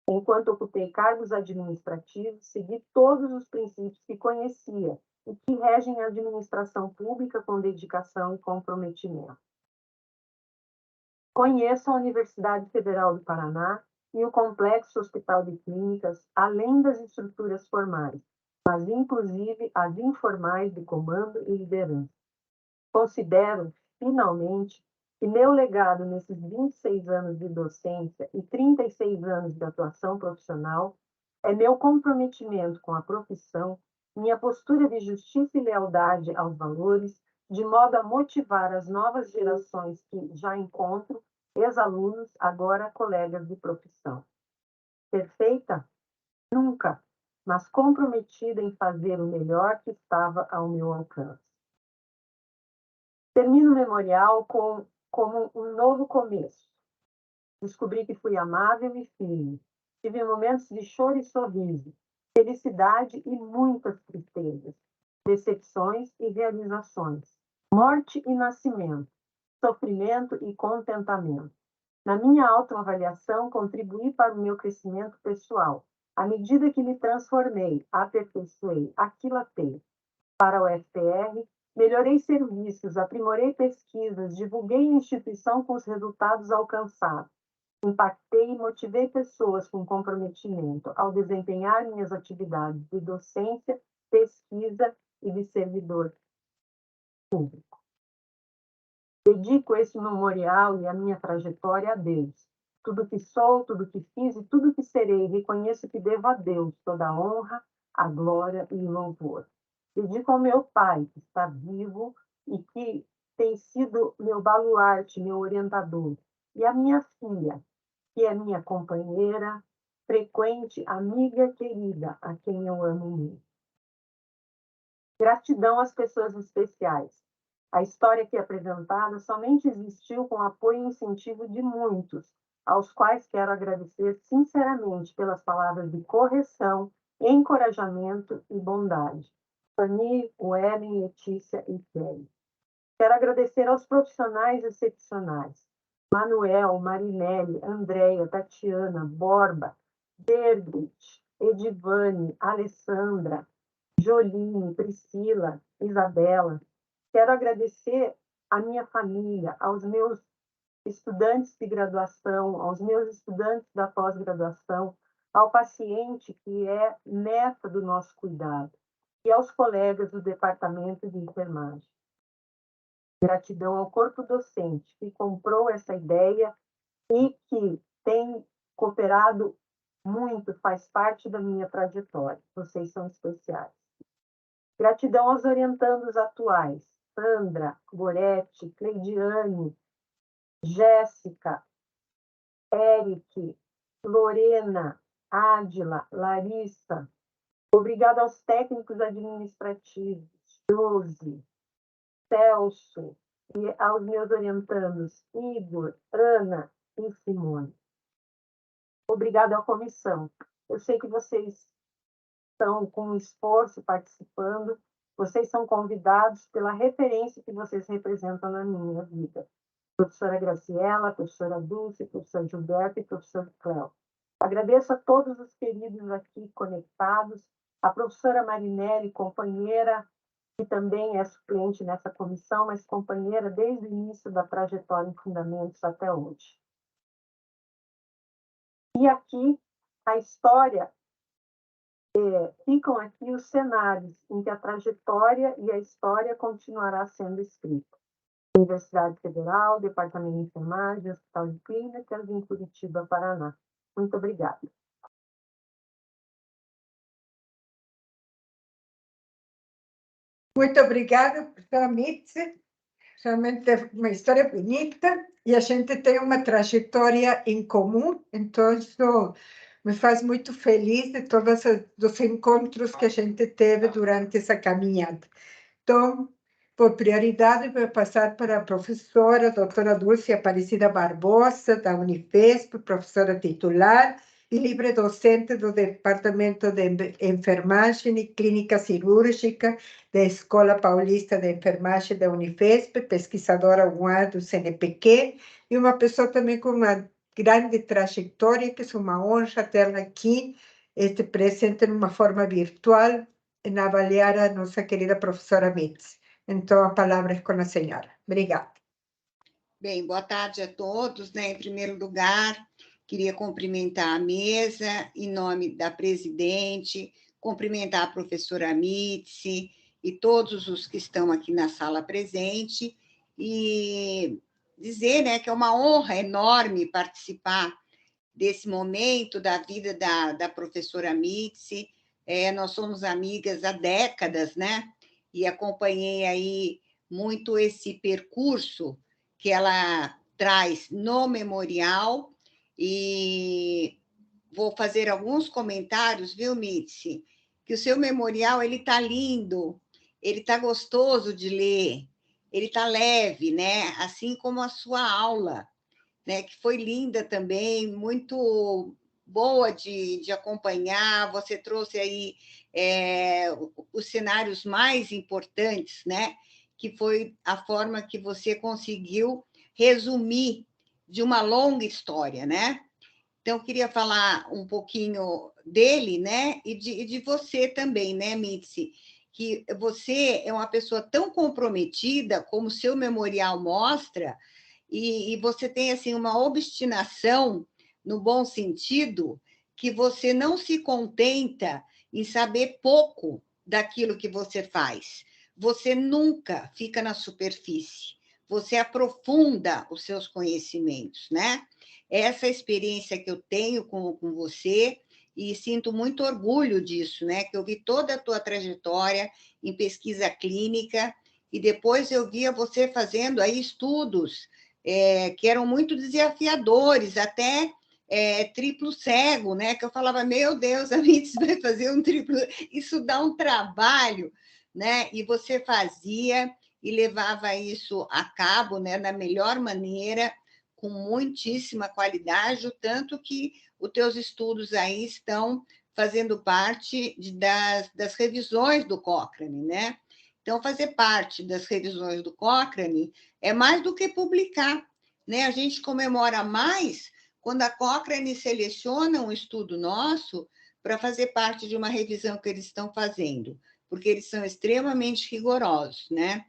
Enquanto ocupei cargos administrativos, segui todos os princípios que conhecia e que regem a administração pública com dedicação e comprometimento. Conheço a Universidade Federal do Paraná e o Complexo Hospital de Clínicas, além das estruturas formais, mas inclusive as informais de comando e liderança. Considero, finalmente, que meu legado nesses 26 anos de docência e 36 anos de atuação profissional é meu comprometimento com a profissão, minha postura de justiça e lealdade aos valores, de modo a motivar as novas gerações que já encontro, ex-alunos, agora colegas de profissão. Perfeita? Nunca, mas comprometida em fazer o melhor que estava ao meu alcance. Termino o memorial como um novo começo. Descobri que fui amável e firme. Tive momentos de choro e sorriso, felicidade e muitas tristezas, decepções e realizações, morte e nascimento, sofrimento e contentamento. Na minha autoavaliação, contribuí para o meu crescimento pessoal, à medida que me transformei, aperfeiçoei, aquilatei. Para o UFPR, melhorei serviços, aprimorei pesquisas, divulguei a instituição com os resultados alcançados. Impactei e motivei pessoas com comprometimento ao desempenhar minhas atividades de docência, pesquisa e de servidor público. Dedico esse memorial e a minha trajetória a Deus. Tudo que sou, tudo que fiz e tudo que serei, reconheço que devo a Deus toda a honra, a glória e o louvor. Dedico ao meu pai, que está vivo e que tem sido meu baluarte, meu orientador, e à minha filha, que é minha companheira, frequente, amiga querida, a quem eu amo muito. Gratidão às pessoas especiais. A história aqui apresentada somente existiu com apoio e incentivo de muitos, aos quais quero agradecer sinceramente pelas palavras de correção, encorajamento e bondade. Fanny, Wellen, Letícia e Kelly. Quero agradecer aos profissionais excepcionais. Manuel, Marinelli, Andréia, Tatiana, Borba, Bergrit, Edivane, Alessandra, Joline, Priscila, Isabela. Quero agradecer à minha família, aos meus estudantes de graduação, aos meus estudantes da pós-graduação, ao paciente que é neta do nosso cuidado e aos colegas do departamento de enfermagem. Gratidão ao corpo docente que comprou essa ideia e que tem cooperado muito, faz parte da minha trajetória. Vocês são especiais. Gratidão aos orientandos atuais, Sandra, Goretti, Cleidiane, Jéssica, Eric, Lorena, Ádila, Larissa. Obrigada aos técnicos administrativos, Josi, Celso, e aos meus orientandos, Igor, Ana e Simone. Obrigada à comissão. Eu sei que vocês estão com esforço participando, vocês são convidados pela referência que vocês representam na minha vida. Professora Graciela, professora Dulce, professor Gilberto e professor Cléo. Agradeço a todos os queridos aqui conectados, a professora Marinelli, companheira, que também é suplente nessa comissão, mas companheira desde o início da trajetória em Fundamentos até hoje. E aqui, a história, ficam aqui os cenários em que a trajetória e a história continuará sendo escrita. Universidade Federal, Departamento de Enfermagem, Hospital de Clínicas, em Curitiba, Paraná. Muito obrigada. Muito obrigada, professora Mitzi. Realmente é uma história bonita e a gente tem uma trajetória em comum, então isso me faz muito feliz de todos os encontros que a gente teve durante essa caminhada. Então, por prioridade, vou passar para a professora doutora Dulce Aparecida Barbosa, da Unifesp, professora titular e livre docente do Departamento de Enfermagem e Clínica Cirúrgica da Escola Paulista de Enfermagem da Unifesp, pesquisadora UAR do CNPq, e uma pessoa também com uma grande trajetória, que é uma honra tê-la aqui, presente de uma forma virtual, em avaliar a nossa querida professora Mitzi. Então, a palavra é com a senhora. Obrigada. Bem, boa tarde a todos, né? Em primeiro lugar, queria cumprimentar a mesa, em nome da presidente, cumprimentar a professora Mitzi e todos os que estão aqui na sala presente, e dizer, né, que é uma honra enorme participar desse momento da vida da professora Mitzi. Nós somos amigas há décadas, né? E acompanhei aí muito esse percurso que ela traz no memorial, e vou fazer alguns comentários, viu, Mitzi? Que o seu memorial, ele está lindo, ele está gostoso de ler, ele está leve, né? Assim como a sua aula, né? Que foi linda também, muito boa de acompanhar. Você trouxe aí os cenários mais importantes, né? Que foi a forma que você conseguiu resumir de uma longa história, né? Então, eu queria falar um pouquinho dele, né? E de você também, né, Mitzi? Que você é uma pessoa tão comprometida, como o seu memorial mostra, e você tem assim uma obstinação no bom sentido, que você não se contenta em saber pouco daquilo que você faz. Você nunca fica na superfície, você aprofunda os seus conhecimentos, né? Essa experiência que eu tenho com você, e sinto muito orgulho disso, né? Que eu vi toda a tua trajetória em pesquisa clínica, e depois eu via você fazendo aí estudos que eram muito desafiadores, até triplo cego, né? Que eu falava, meu Deus, a Mitz vai fazer um triplo... Isso dá um trabalho, né? E você fazia e levava isso a cabo, né? Da melhor maneira, com muitíssima qualidade, o tanto que os teus estudos aí estão fazendo parte das revisões do Cochrane, né? Então, fazer parte das revisões do Cochrane é mais do que publicar, né? A gente comemora mais quando a Cochrane seleciona um estudo nosso para fazer parte de uma revisão que eles estão fazendo, porque eles são extremamente rigorosos, né?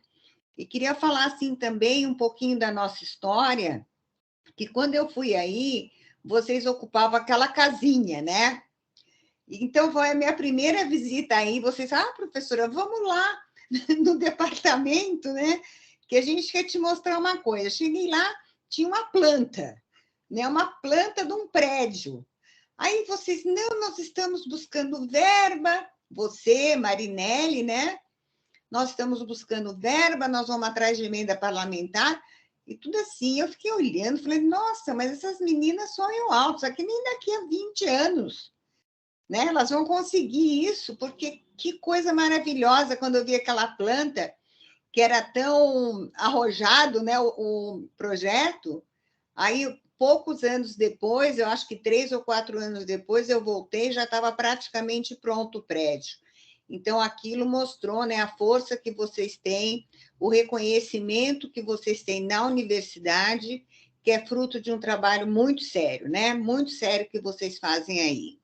E queria falar, assim, também um pouquinho da nossa história, que quando eu fui aí, vocês ocupavam aquela casinha, né? Então, foi a minha primeira visita aí, vocês, professora, vamos lá no departamento, né? Que a gente quer te mostrar uma coisa. Cheguei lá, tinha uma planta, né? Uma planta de um prédio. Aí vocês, não, nós estamos buscando verba, você, Marinelli, né? Nós estamos buscando verba, nós vamos atrás de emenda parlamentar, e tudo assim. Eu fiquei olhando, falei, nossa, mas essas meninas sonham alto, isso aqui nem daqui a 20 anos, né? Elas vão conseguir isso, porque que coisa maravilhosa quando eu vi aquela planta, que era tão arrojado, né, o projeto. Aí, poucos anos depois, eu acho que 3 ou 4 anos depois, eu voltei, já estava praticamente pronto o prédio. Então, aquilo mostrou, né, a força que vocês têm, o reconhecimento que vocês têm na universidade, que é fruto de um trabalho muito sério, né? Muito sério que vocês fazem aí.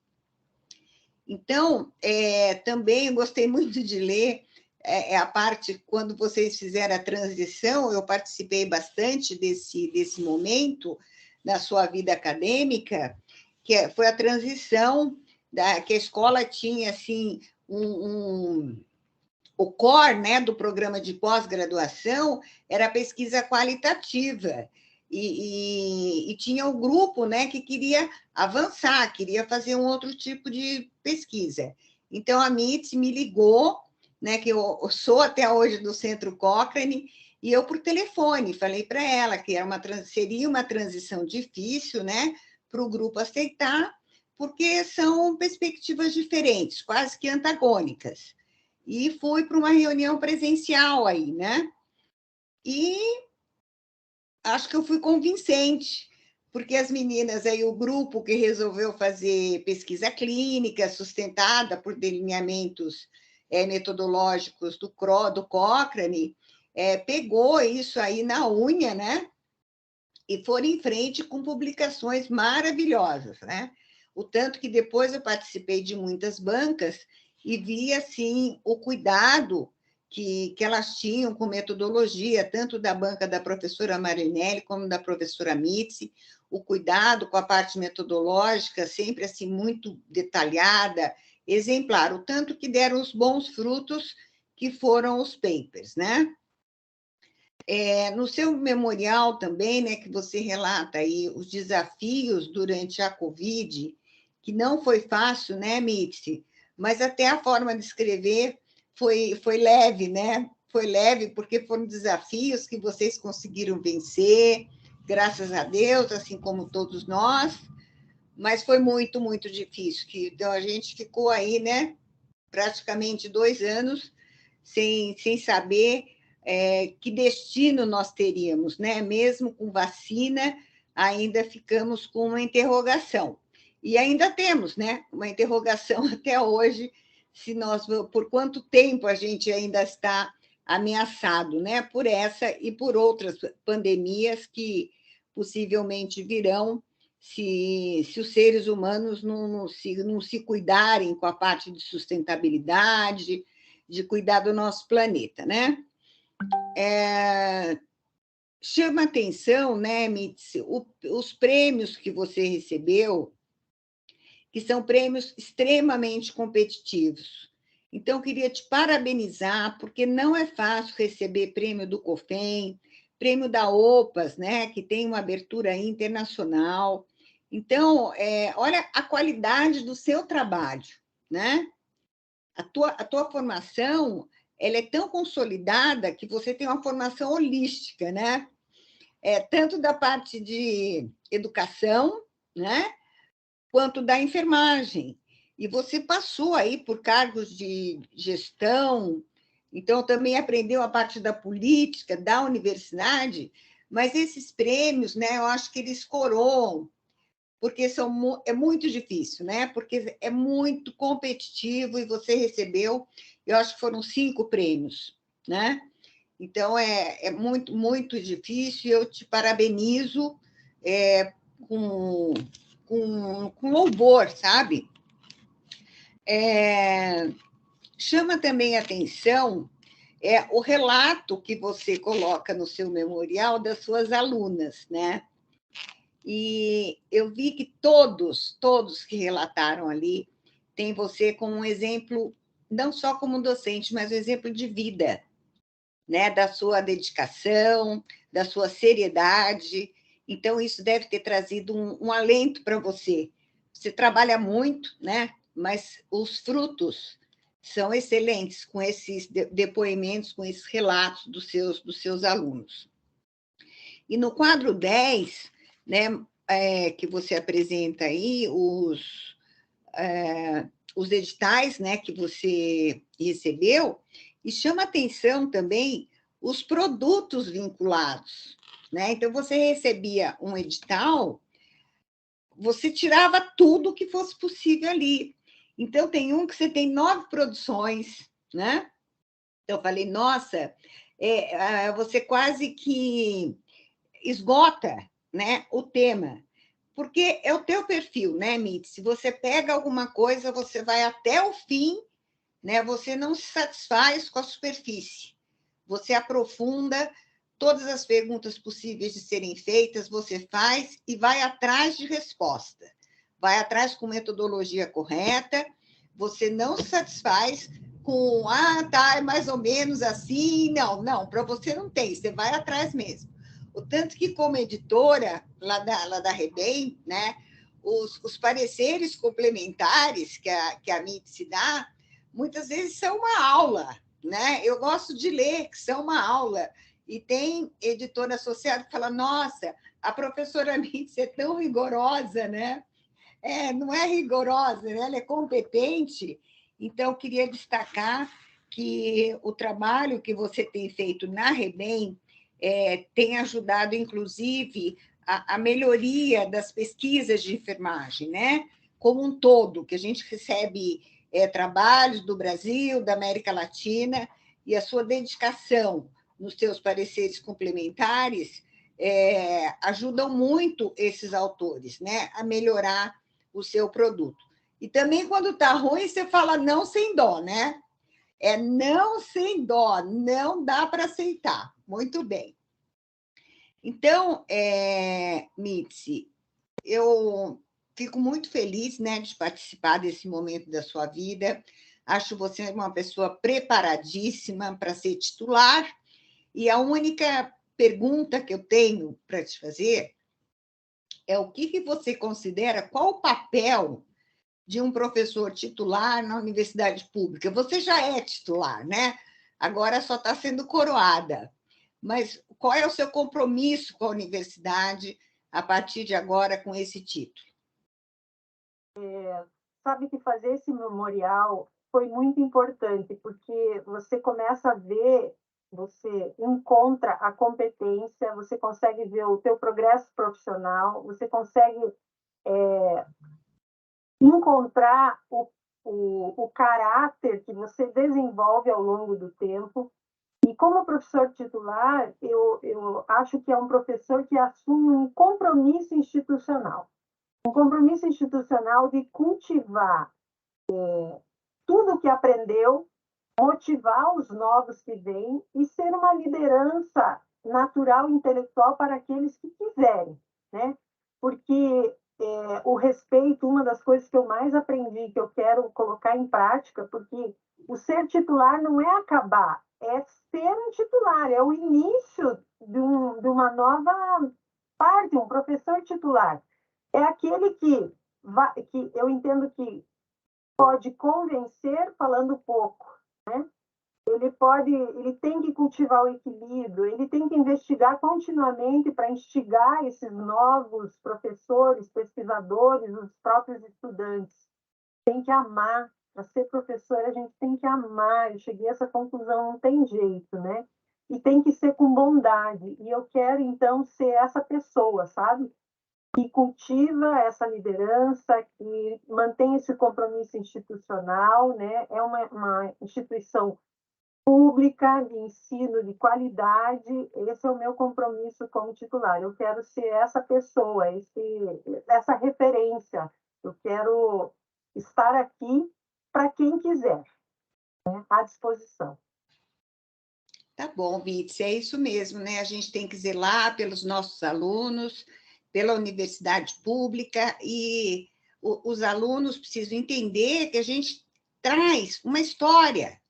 Então, também gostei muito de ler a parte, quando vocês fizeram a transição, eu participei bastante desse momento na sua vida acadêmica, que foi a transição, que a escola tinha, assim, o core, né, do programa de pós-graduação era a pesquisa qualitativa, e tinha o grupo, né, que queria avançar, queria fazer um outro tipo de pesquisa. Então, a Mitz me ligou, né, que eu sou até hoje do Centro Cochrane, e eu, por telefone, falei para ela que seria uma transição difícil, né, para o grupo aceitar, porque são perspectivas diferentes, quase que antagônicas. E fui para uma reunião presencial aí, né? E acho que eu fui convincente, porque as meninas aí, o grupo que resolveu fazer pesquisa clínica sustentada por delineamentos metodológicos do Cochrane, pegou isso aí na unha, né? E foram em frente com publicações maravilhosas, né? O tanto que depois eu participei de muitas bancas e vi, assim, o cuidado que elas tinham com metodologia, tanto da banca da professora Marinelli como da professora Mitzi, o cuidado com a parte metodológica, sempre assim muito detalhada, exemplar, o tanto que deram os bons frutos que foram os papers, né? No seu memorial também, né, que você relata aí os desafios durante a Covid, que não foi fácil, né, Mitzi? Mas até a forma de escrever foi leve, né? Foi leve porque foram desafios que vocês conseguiram vencer, graças a Deus, assim como todos nós, mas foi muito, muito difícil. Então, a gente ficou aí, né, praticamente 2 anos sem saber que destino nós teríamos, né? Mesmo com vacina, ainda ficamos com uma interrogação. E ainda temos, né? Uma interrogação até hoje, se nós, por quanto tempo a gente ainda está ameaçado, né? Por essa e por outras pandemias que possivelmente virão, se os seres humanos não se cuidarem com a parte de sustentabilidade, de cuidar do nosso planeta, né? chama atenção, né, Mitzi, os prêmios que você recebeu, que são prêmios extremamente competitivos. Então, queria te parabenizar, porque não é fácil receber prêmio do COFEM, prêmio da OPAS, né, que tem uma abertura internacional. Então, olha a qualidade do seu trabalho, né? A tua formação, ela é tão consolidada que você tem uma formação holística, né? Tanto da parte de educação, né? Quanto da enfermagem. E você passou aí por cargos de gestão, então também aprendeu a parte da política, da universidade, mas esses prêmios, né, eu acho que eles coroam, porque é muito difícil, né? Porque é muito competitivo e você recebeu, eu acho que foram 5 prêmios, né? Então, é muito, muito difícil, eu te parabenizo com, com louvor, sabe? Chama também a atenção o relato que você coloca no seu memorial das suas alunas, né? E eu vi que todos que relataram ali têm você como um exemplo, não só como docente, mas um exemplo de vida, né? Da sua dedicação, da sua seriedade. Então, isso deve ter trazido um alento para você. Você trabalha muito, né? Mas os frutos são excelentes com esses depoimentos, com esses relatos dos seus alunos. E no quadro 10, né, que você apresenta aí, os editais, né, que você recebeu, e chama atenção também os produtos vinculados, né? Então, você recebia um edital, você tirava tudo que fosse possível ali. Então, tem um que você tem 9 produções, né? Então, eu falei, nossa, você quase que esgota, né, o tema, porque é o teu perfil, né, Mitzi? Se você pega alguma coisa, você vai até o fim, né? Você não se satisfaz com a superfície. Você aprofunda todas as perguntas possíveis de serem feitas, você faz e vai atrás de resposta. Vai atrás com metodologia correta, você não se satisfaz com, tá, é mais ou menos assim. Não, para você não tem, você vai atrás mesmo. O tanto que, como editora, lá da Rebem, né, os pareceres complementares que a Mitzi dá, muitas vezes são uma aula, né? Eu gosto de ler, que são uma aula. E tem editor associado que fala, nossa, a professora Mitzi é tão rigorosa, né? Não é rigorosa, né? Ela é competente. Então, queria destacar que o trabalho que você tem feito na Rebem tem ajudado, inclusive, a melhoria das pesquisas de enfermagem, né? Como um todo, que a gente recebe trabalhos do Brasil, da América Latina, e a sua dedicação nos seus pareceres complementares ajudam muito esses autores, né, a melhorar o seu produto. E também, quando está ruim, você fala não sem dó, né? Não sem dó, não dá para aceitar. Muito bem. Então, Mitzi, eu fico muito feliz, né, de participar desse momento da sua vida. Acho você uma pessoa preparadíssima para ser titular. E a única pergunta que eu tenho para te fazer é o que você considera, qual o papel de um professor titular na universidade pública? Você já é titular, né? Agora só está sendo coroada. Mas qual é o seu compromisso com a universidade a partir de agora com esse título? Sabe que fazer esse memorial foi muito importante, porque você começa a ver, você encontra a competência, você consegue ver o teu progresso profissional, você consegue encontrar o caráter que você desenvolve ao longo do tempo. E como professor titular, eu acho que é um professor que assume um compromisso institucional de cultivar tudo o que aprendeu, motivar os novos que vêm e ser uma liderança natural e intelectual para aqueles que quiserem, né? Porque o respeito, uma das coisas que eu mais aprendi, que eu quero colocar em prática, porque o ser titular não é acabar, é ser um titular, é o início de uma nova parte, um professor titular. É aquele que eu entendo que pode convencer falando pouco, né? Ele tem que cultivar o equilíbrio, ele tem que investigar continuamente para instigar esses novos professores, pesquisadores, os próprios estudantes. Tem que amar. Para ser professor, a gente tem que amar. Eu cheguei a essa conclusão, não tem jeito, né? E tem que ser com bondade. E eu quero, então, ser essa pessoa, sabe? Que cultiva essa liderança, que mantém esse compromisso institucional, né? É uma instituição pública, de ensino de qualidade. Esse é o meu compromisso como titular. Eu quero ser essa pessoa, essa referência. Eu quero estar aqui para quem quiser, né? À disposição. Tá bom, Mitzi, é isso mesmo, né? A gente tem que zelar pelos nossos alunos, pela universidade pública, e os alunos precisam entender que a gente traz uma história.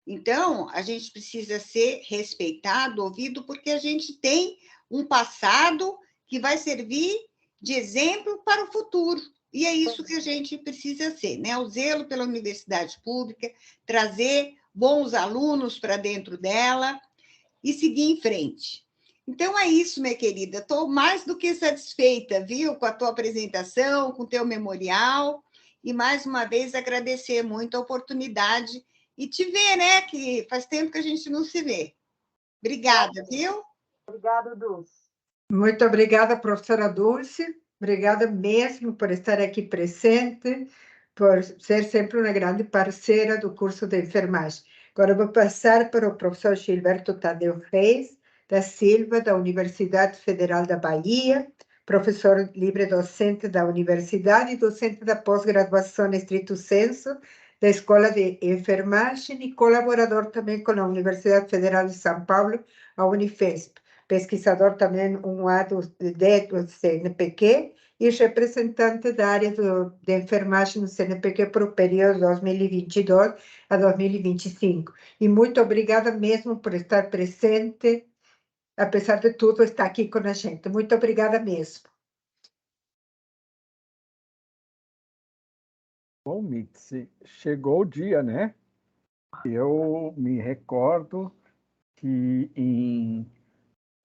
Então, a gente precisa ser respeitado, ouvido, porque a gente tem um passado que vai servir de exemplo para o futuro. E é isso que a gente precisa ser, né? O zelo pela universidade pública, trazer bons alunos para dentro dela e seguir em frente. Então, é isso, minha querida. Estou mais do que satisfeita, viu, com a tua apresentação, com o teu memorial, e, mais uma vez, agradecer muito a oportunidade e te ver, né, que faz tempo que a gente não se vê. Obrigada, viu? Obrigada, Dulce. Muito obrigada, professora Dulce. Obrigada mesmo por estar aqui presente, por ser sempre uma grande parceira do curso de enfermagem. Agora vou passar para o professor Gilberto Tadeu Reis da Silva, da Universidade Federal da Bahia, professor livre-docente da universidade e docente da pós-graduação estrito sensu da Escola de Enfermagem e colaborador também com a Universidade Federal de São Paulo, a Unifesp. Pesquisador também um ano do CNPq e representante da área de enfermagem no CNPq para o período 2022 a 2025. E muito obrigada mesmo por estar presente, apesar de tudo, estar aqui com a gente. Muito obrigada mesmo. Bom, Mitzi, chegou o dia, né? Eu me recordo que em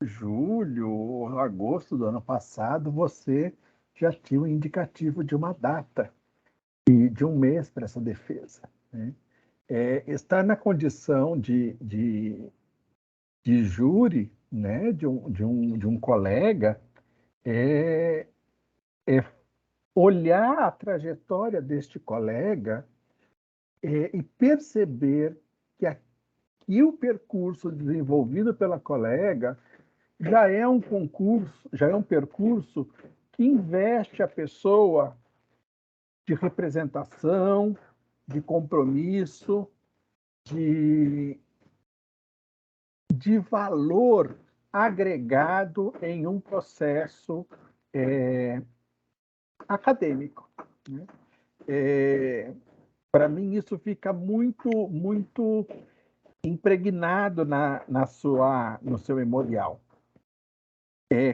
julho ou agosto do ano passado, você já tinha um indicativo de uma data e de um mês para essa defesa, né? Estar na condição de júri, né, de um colega, é olhar a trajetória deste colega e perceber que aqui o percurso desenvolvido pela colega já é um concurso, já é um percurso que investe a pessoa de representação, de compromisso, de valor agregado em um processo acadêmico, né? Para mim, isso fica muito, muito impregnado no seu memorial.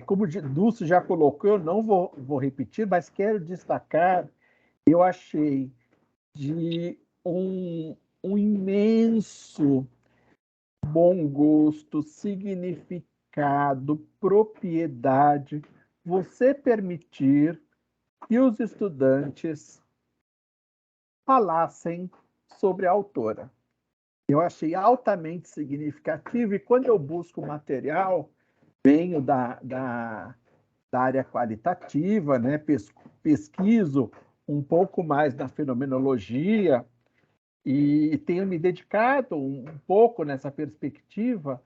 Como Dulce já colocou, eu não vou repetir, mas quero destacar, eu achei de um imenso bom gosto, significado, propriedade, você permitir que os estudantes falassem sobre a autora. Eu achei altamente significativo, e quando eu busco material, venho da área qualitativa, né? Pesquiso um pouco mais da fenomenologia e tenho me dedicado um pouco nessa perspectiva,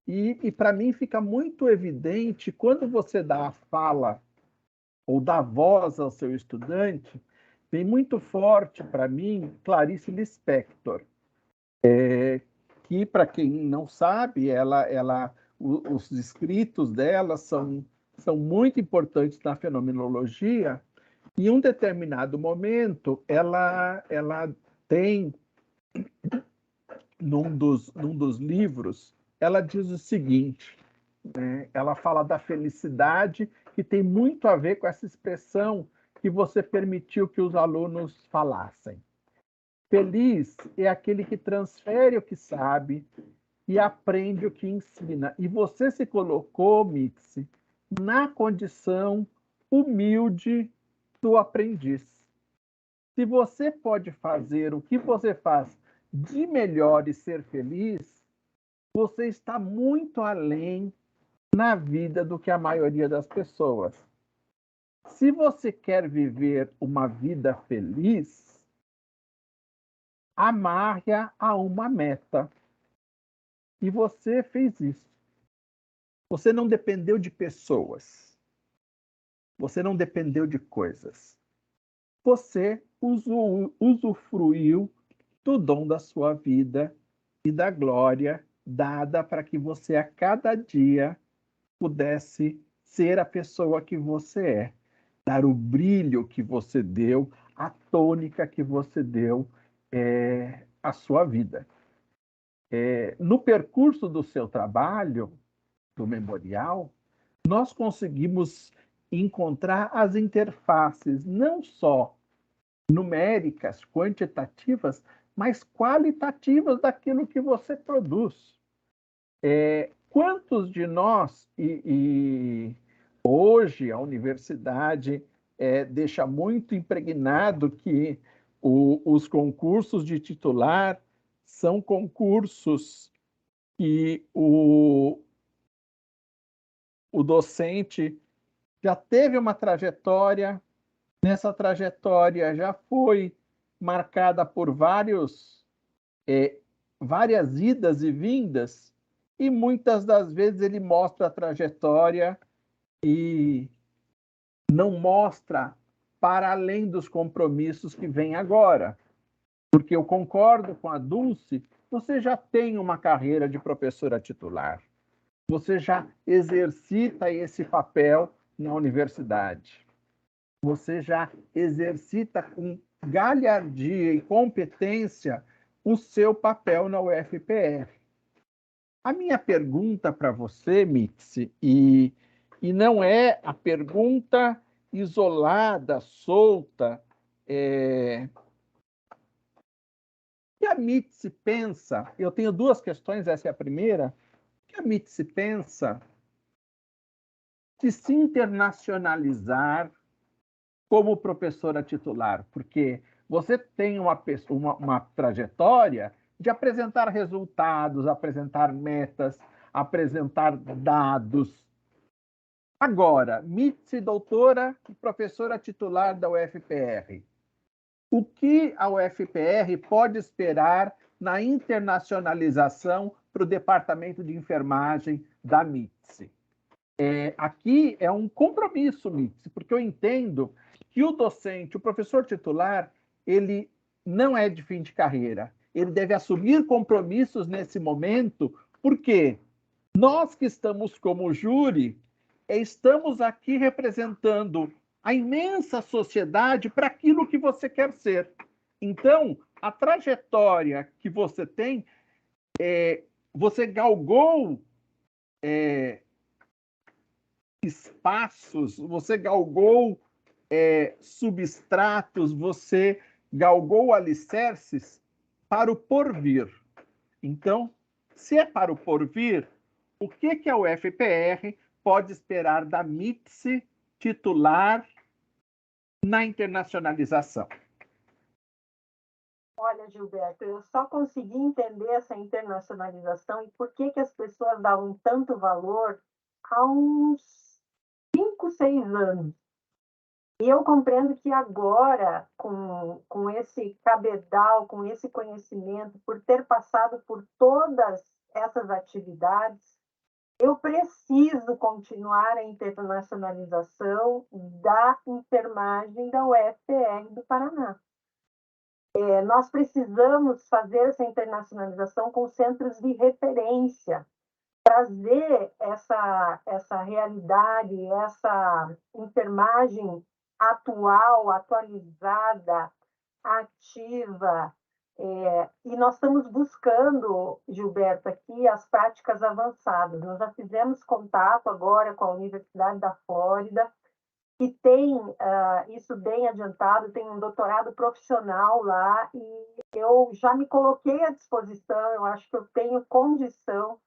e para mim fica muito evidente quando você dá a fala ou dá voz ao seu estudante, vem muito forte para mim Clarice Lispector, que, para quem não sabe, ela os escritos dela são muito importantes na fenomenologia. Em um determinado momento, ela tem, num dos livros, ela diz o seguinte, né? Ela fala da felicidade, que tem muito a ver com essa expressão que você permitiu que os alunos falassem. Feliz é aquele que transfere o que sabe e aprende o que ensina. E você se colocou, Mitzi, na condição humilde do aprendiz. Se você pode fazer o que você faz de melhor e ser feliz, você está muito além na vida do que a maioria das pessoas. Se você quer viver uma vida feliz, amarre-a a uma meta. E você fez isso. Você não dependeu de pessoas. Você não dependeu de coisas. Você usufruiu do dom da sua vida e da glória dada para que você a cada dia pudesse ser a pessoa que você é, dar o brilho que você deu, a tônica que você deu à sua vida. No percurso do seu trabalho, do memorial, nós conseguimos encontrar as interfaces, não só numéricas, quantitativas, mas qualitativas daquilo que você produz. Quantos de nós, e hoje a universidade deixa muito impregnado que os concursos de titular são concursos que o docente já teve uma trajetória, nessa trajetória já foi marcada por várias idas e vindas, e muitas das vezes ele mostra a trajetória e não mostra para além dos compromissos que vêm agora. Porque eu concordo com a Dulce, você já tem uma carreira de professora titular. Você já exercita esse papel na universidade. Você já exercita com galhardia e competência o seu papel na UFPR. A minha pergunta para você, Mitzi, e não é a pergunta isolada, solta, que a Mitzi pensa, eu tenho duas questões, essa é a primeira, que a Mitzi pensa de se internacionalizar como professora titular, porque você tem uma trajetória de apresentar resultados, apresentar metas, apresentar dados. Agora, Mitzi, doutora e professora titular da UFPR. O que a UFPR pode esperar na internacionalização para o departamento de enfermagem da Mitzi? Aqui é um compromisso, Mitzi, porque eu entendo que o docente, o professor titular, ele não é de fim de carreira. Ele deve assumir compromissos nesse momento, porque nós que estamos como júri, estamos aqui representando a imensa sociedade para aquilo que você quer ser. Então, a trajetória que você tem, você galgou espaços, você galgou substratos, você galgou alicerces para o porvir. Então, se é para o porvir, o que a UFPR pode esperar da Mitzi titular na internacionalização? Olha, Gilberto, eu só consegui entender essa internacionalização e por que as pessoas davam tanto valor há uns 5, 6 anos. E eu compreendo que agora, com esse cabedal, com esse conhecimento, por ter passado por todas essas atividades, eu preciso continuar a internacionalização da enfermagem da UFPR do Paraná. Nós precisamos fazer essa internacionalização com centros de referência, trazer essa realidade, essa enfermagem atual, atualizada, ativa, e nós estamos buscando, Gilberto, aqui as práticas avançadas. Nós já fizemos contato agora com a Universidade da Flórida, que tem isso bem adiantado, tem um doutorado profissional lá, e eu já me coloquei à disposição, eu acho que eu tenho condição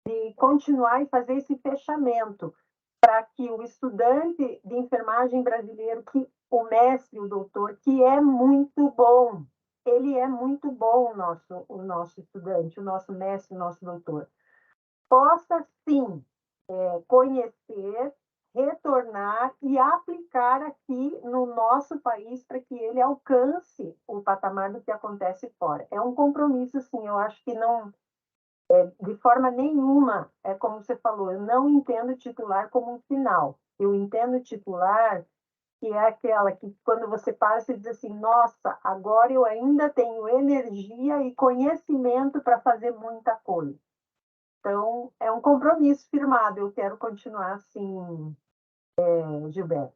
de continuar e fazer esse fechamento, para que o estudante de enfermagem brasileiro, que o mestre, o doutor, que é muito bom, ele é muito bom, o nosso estudante, o nosso mestre, o nosso doutor, possa, sim, conhecer, retornar e aplicar aqui no nosso país para que ele alcance o patamar do que acontece fora. É um compromisso, sim, eu acho que não, de forma nenhuma, é como você falou, eu não entendo titular como um final. Eu entendo titular que é aquela que, quando você para, você diz assim, nossa, agora eu ainda tenho energia e conhecimento para fazer muita coisa. Então, é um compromisso firmado, eu quero continuar assim, Gilberto.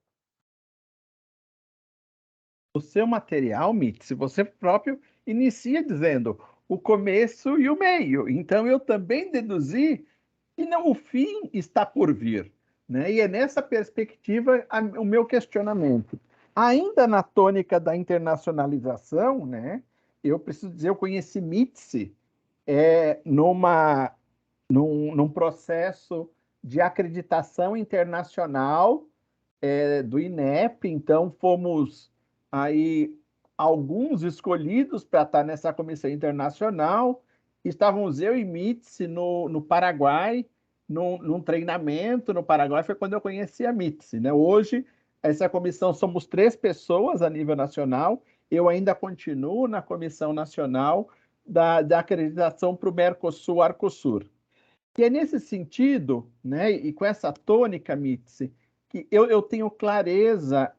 O seu material, Mitzi, você próprio inicia dizendo o começo e o meio. Então, eu também deduzi que não o fim está por vir, né? E é nessa perspectiva o meu questionamento. Ainda na tônica da internacionalização, né? Eu preciso dizer, eu conheci Mitzi num processo de acreditação internacional do INEP, então fomos aí alguns escolhidos para estar nessa comissão internacional. Estávamos eu e Mitzi no Paraguai, num treinamento no Paraguai, foi quando eu conheci a Mitzi, né? Hoje, essa comissão somos 3 pessoas a nível nacional, eu ainda continuo na comissão nacional da acreditação para o Mercosul-Arcosur. E é nesse sentido, né, e com essa tônica, Mitzi, que eu tenho clareza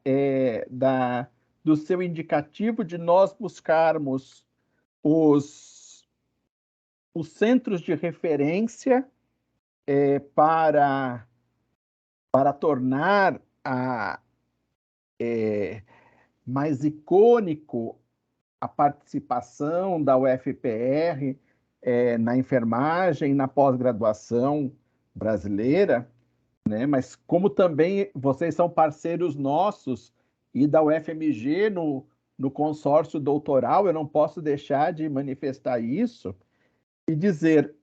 do seu indicativo de nós buscarmos os centros de referência para tornar mais icônico a participação da UFPR na enfermagem, na pós-graduação brasileira, né? Mas como também vocês são parceiros nossos e da UFMG no consórcio doutoral, eu não posso deixar de manifestar isso e dizer,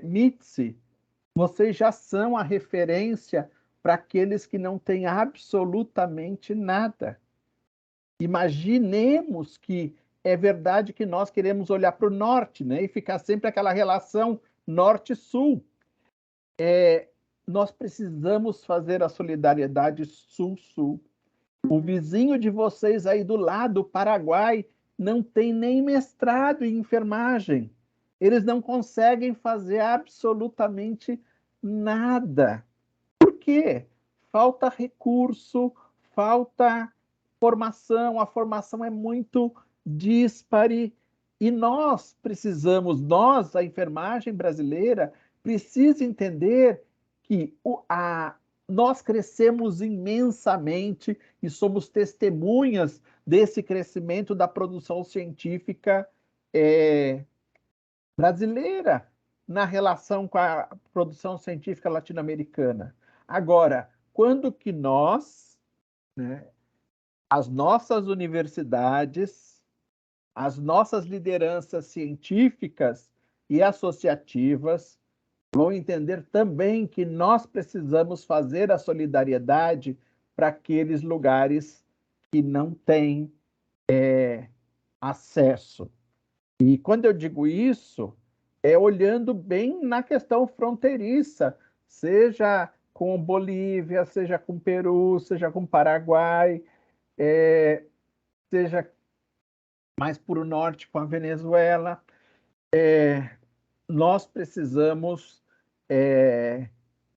Mitzi, vocês já são a referência para aqueles que não têm absolutamente nada. Imaginemos que é verdade que nós queremos olhar para o norte, né? E ficar sempre aquela relação norte-sul. Nós precisamos fazer a solidariedade sul-sul. O vizinho de vocês aí do lado, o Paraguai, não tem nem mestrado em enfermagem. Eles não conseguem fazer absolutamente nada. Por quê? Falta recurso, falta formação, a formação é muito díspare e nós precisamos, a enfermagem brasileira, precisa entender que nós crescemos imensamente e somos testemunhas desse crescimento da produção científica brasileira na relação com a produção científica latino-americana. Agora, quando que nós, né, as nossas universidades, as nossas lideranças científicas e associativas vão entender também que nós precisamos fazer a solidariedade para aqueles lugares que não têm acesso. E quando eu digo isso, é olhando bem na questão fronteiriça, seja com Bolívia, seja com Peru, seja com Paraguai, seja mais para o norte com a Venezuela. Nós precisamos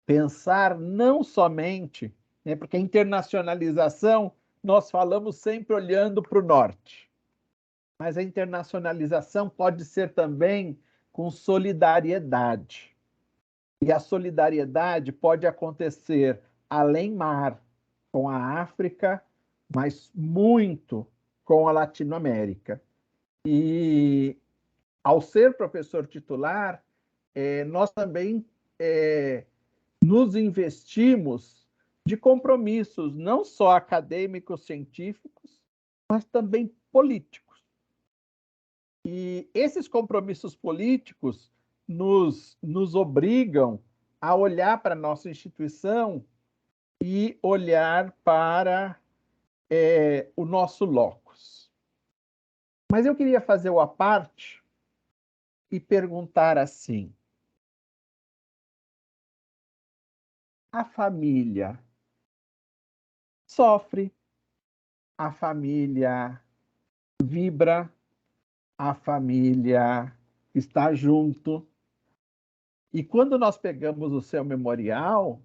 pensar não somente, né, porque a internacionalização, nós falamos sempre olhando para o norte, mas a internacionalização pode ser também com solidariedade. E a solidariedade pode acontecer além mar, com a África, mas muito com a Latinoamérica. E, ao ser professor titular, nós também nos investimos de compromissos, não só acadêmicos, científicos, mas também políticos. E esses compromissos políticos nos obrigam a olhar para a nossa instituição e olhar para o nosso locus. Mas eu queria fazer o à parte e perguntar assim: a família sofre, a família vibra, a família está junto. E quando nós pegamos o seu memorial,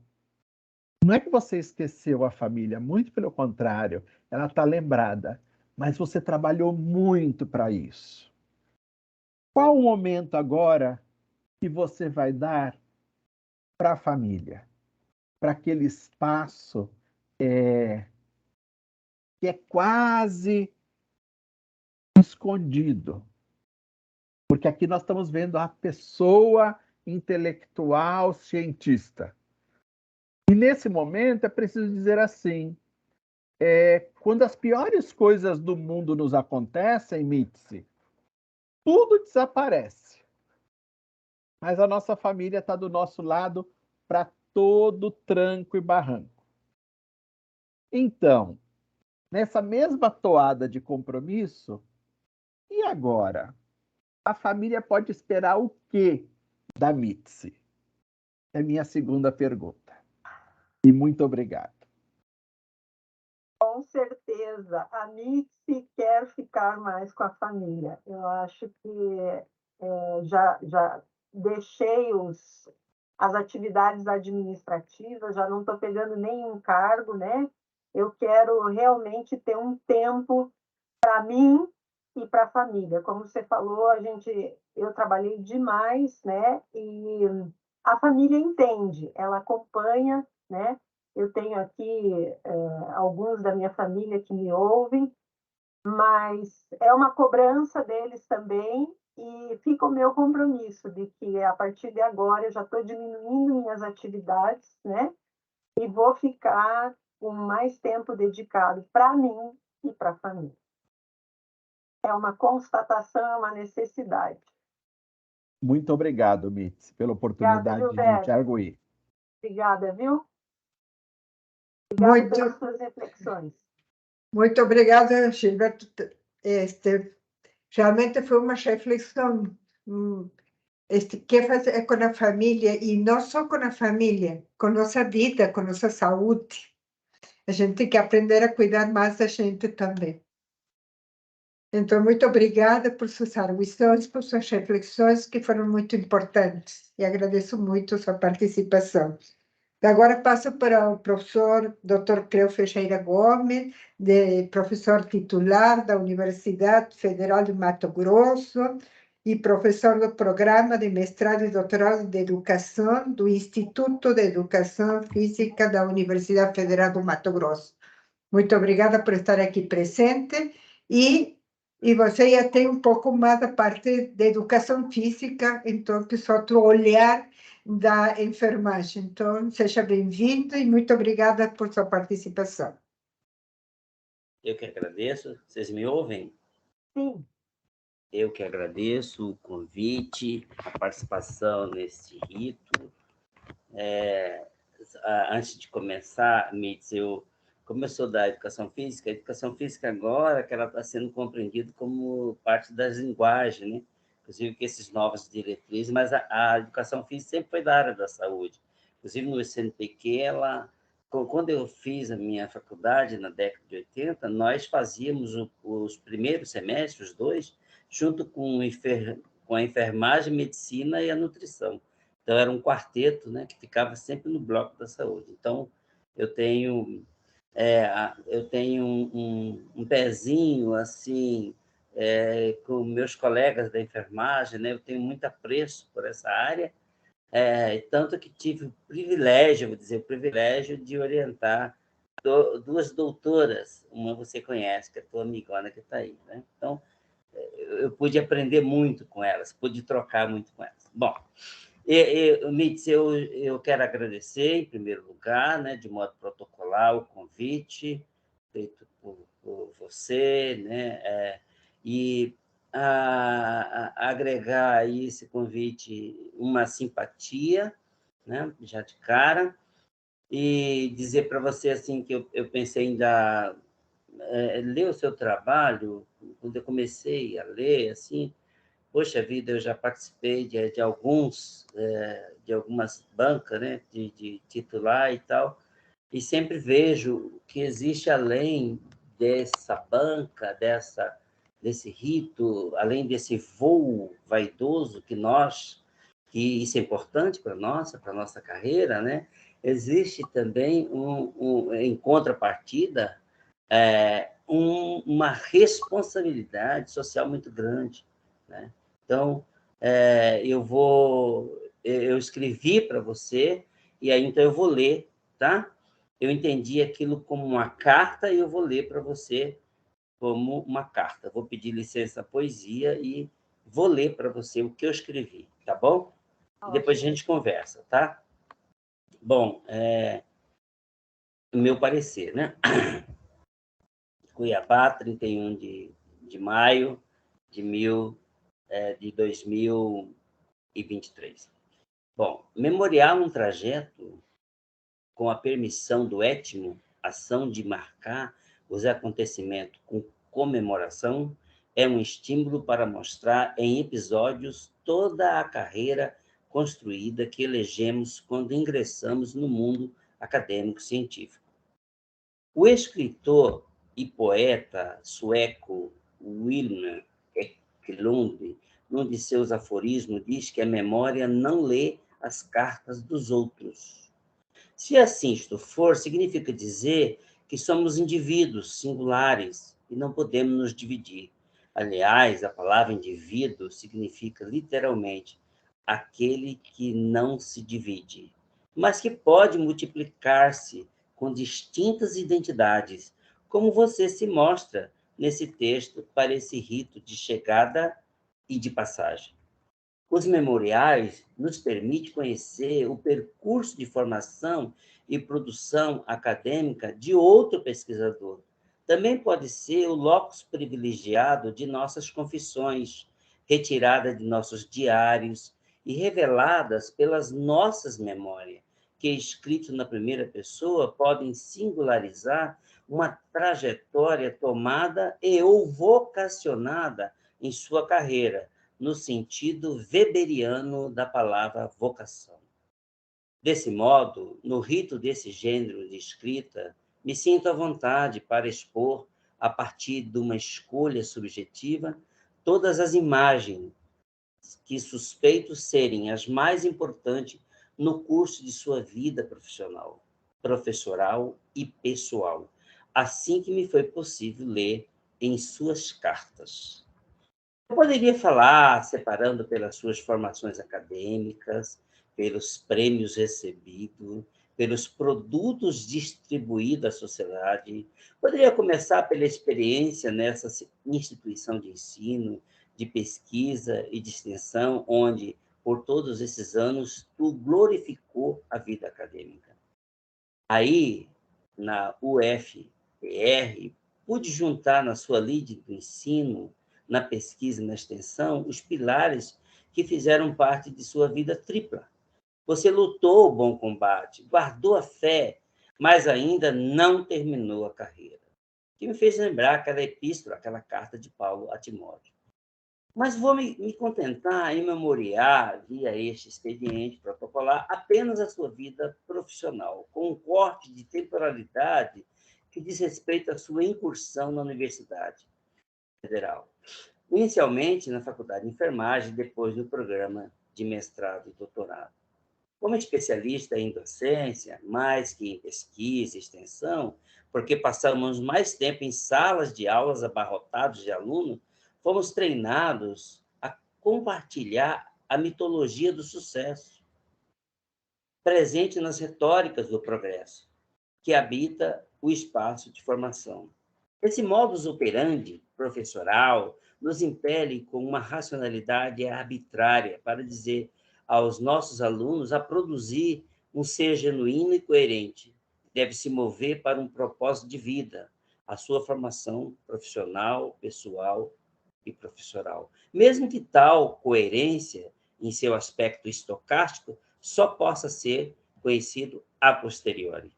não é que você esqueceu a família, muito pelo contrário, ela está lembrada, mas você trabalhou muito para isso. Qual o momento agora que você vai dar para a família? Para aquele espaço que é quase escondido. Porque aqui nós estamos vendo a pessoa intelectual, cientista. E nesse momento é preciso dizer assim, quando as piores coisas do mundo nos acontecem, Mitzi, tudo desaparece. Mas a nossa família está do nosso lado para todo tranco e barranco. Então, nessa mesma toada de compromisso, e agora? A família pode esperar o quê da Mitzi? É minha segunda pergunta. E muito obrigado. Com certeza, a Mitzi quer ficar mais com a família. Eu acho que já deixei as atividades administrativas, já não estou pegando nenhum cargo, né? Eu quero realmente ter um tempo para mim e para a família. Como você falou, eu trabalhei demais, né? E a família entende, ela acompanha, né? Eu tenho aqui alguns da minha família que me ouvem, mas é uma cobrança deles também, e fica o meu compromisso de que a partir de agora eu já estou diminuindo minhas atividades, né? E vou ficar com mais tempo dedicado para mim e para a família. É uma constatação, é uma necessidade. Muito obrigado, Mitzi, pela oportunidade Obrigada, de te Gilberto. arguir. Obrigada, viu? Obrigada pelas suas reflexões. Muito obrigada, Gilberto. Realmente foi uma reflexão. Que fazer com a família, e não só com a família, com nossa vida, com nossa saúde. A gente tem que aprender a cuidar mais da gente também. Então, muito obrigada por suas arguições, por suas reflexões, que foram muito importantes. E agradeço muito a sua participação. Agora passo para o professor Dr. Cleo Feixeira Gomes, professor titular da Universidade Federal de Mato Grosso e professor do programa de mestrado e doutorado de educação do Instituto de Educação Física da Universidade Federal do Mato Grosso. Muito obrigada por estar aqui presente e você já tem um pouco mais da parte de educação física, então que é outro olhar da enfermagem. Então, seja bem-vindo e muito obrigada por sua participação. Eu que agradeço. Vocês me ouvem? Sim. Eu que agradeço o convite, a participação nesse rito. Antes de começar, Mitz, como eu sou da educação física, a educação física agora que ela está sendo compreendida como parte das linguagens, né? Inclusive que esses novos diretrizes, mas a educação física sempre foi da área da saúde. Inclusive no CNPq, quando eu fiz a minha faculdade na década de 80, nós fazíamos os primeiros semestres, os dois, junto com a enfermagem, medicina e a nutrição. Então, era um quarteto, né, que ficava sempre no bloco da saúde. Então, eu tenho um pezinho, assim, com meus colegas da enfermagem, né? Eu tenho muito apreço por essa área, tanto que tive o privilégio, vou dizer, o privilégio de orientar duas doutoras, uma você conhece, que é a tua amigona que está aí, né? Então, eu pude aprender muito com elas, pude trocar muito com elas. Bom, Mitz, eu quero agradecer, em primeiro lugar, né, de modo protocolar, o convite feito por você, né, e agregar a esse convite uma simpatia, né, já de cara, e dizer para você assim que eu pensei em ler o seu trabalho. Quando eu comecei a ler, assim, poxa vida, eu já participei de algumas bancas, né, de titular e tal, e sempre vejo que existe além dessa banca, desse rito, além desse voo vaidoso que isso é importante para a nossa carreira, né? Existe também, em contrapartida, uma responsabilidade social muito grande, né? Então, eu escrevi para você, e aí então eu vou ler, tá? Eu entendi aquilo como uma carta e eu vou ler para você como uma carta. Vou pedir licença à poesia e vou ler para você o que eu escrevi, tá bom? E depois a gente conversa, tá? Bom, o meu parecer, né? Cuiabá, 31 de maio de 2023. Bom, memoriar um trajeto com a permissão do étimo, ação de marcar os acontecimentos com comemoração, é um estímulo para mostrar em episódios toda a carreira construída que elegemos quando ingressamos no mundo acadêmico-científico. O escritor e poeta sueco Wilhelm Ekelund, num de seus aforismos, diz que a memória não lê as cartas dos outros. Se assim isto for, significa dizer que somos indivíduos singulares e não podemos nos dividir. Aliás, a palavra indivíduo significa literalmente aquele que não se divide, mas que pode multiplicar-se com distintas identidades, como você se mostra nesse texto para esse rito de chegada e de passagem. Os memoriais nos permitem conhecer o percurso de formação e produção acadêmica de outro pesquisador. Também pode ser o locus privilegiado de nossas confissões, retirada de nossos diários e reveladas pelas nossas memórias, que, escrito na primeira pessoa, podem singularizar uma trajetória tomada e ou vocacionada em sua carreira, no sentido weberiano da palavra vocação. Desse modo, no rito desse gênero de escrita, me sinto à vontade para expor, a partir de uma escolha subjetiva, todas as imagens que suspeito serem as mais importantes no curso de sua vida profissional, professoral e pessoal, assim que me foi possível ler em suas cartas. Eu poderia falar, separando pelas suas formações acadêmicas, pelos prêmios recebidos, pelos produtos distribuídos à sociedade. Poderia começar pela experiência nessa instituição de ensino, de pesquisa e de extensão, onde, por todos esses anos, tu glorificou a vida acadêmica. Aí, na UFPR, pude juntar na sua lide do ensino, na pesquisa e na extensão, os pilares que fizeram parte de sua vida tripla. Você lutou o bom combate, guardou a fé, mas ainda não terminou a carreira, que me fez lembrar aquela epístola, aquela carta de Paulo a Timóteo. Mas vou me contentar em memoriar, via este expediente protocolar, apenas a sua vida profissional, com um corte de temporalidade que diz respeito à sua incursão na Universidade Federal. Inicialmente na Faculdade de Enfermagem, depois no programa de mestrado e doutorado. Como especialista em docência, mais que em pesquisa e extensão, porque passamos mais tempo em salas de aulas abarrotados de alunos, fomos treinados a compartilhar a mitologia do sucesso. presente nas retóricas do progresso, que habita o espaço de formação. Esse modus operandi professoral nos impele com uma racionalidade arbitrária para dizer aos nossos alunos a produzir um ser genuíno e coerente. Deve se mover para um propósito de vida, a sua formação profissional, pessoal e professoral. Mesmo que tal coerência, em seu aspecto estocástico, só possa ser conhecido a posteriori.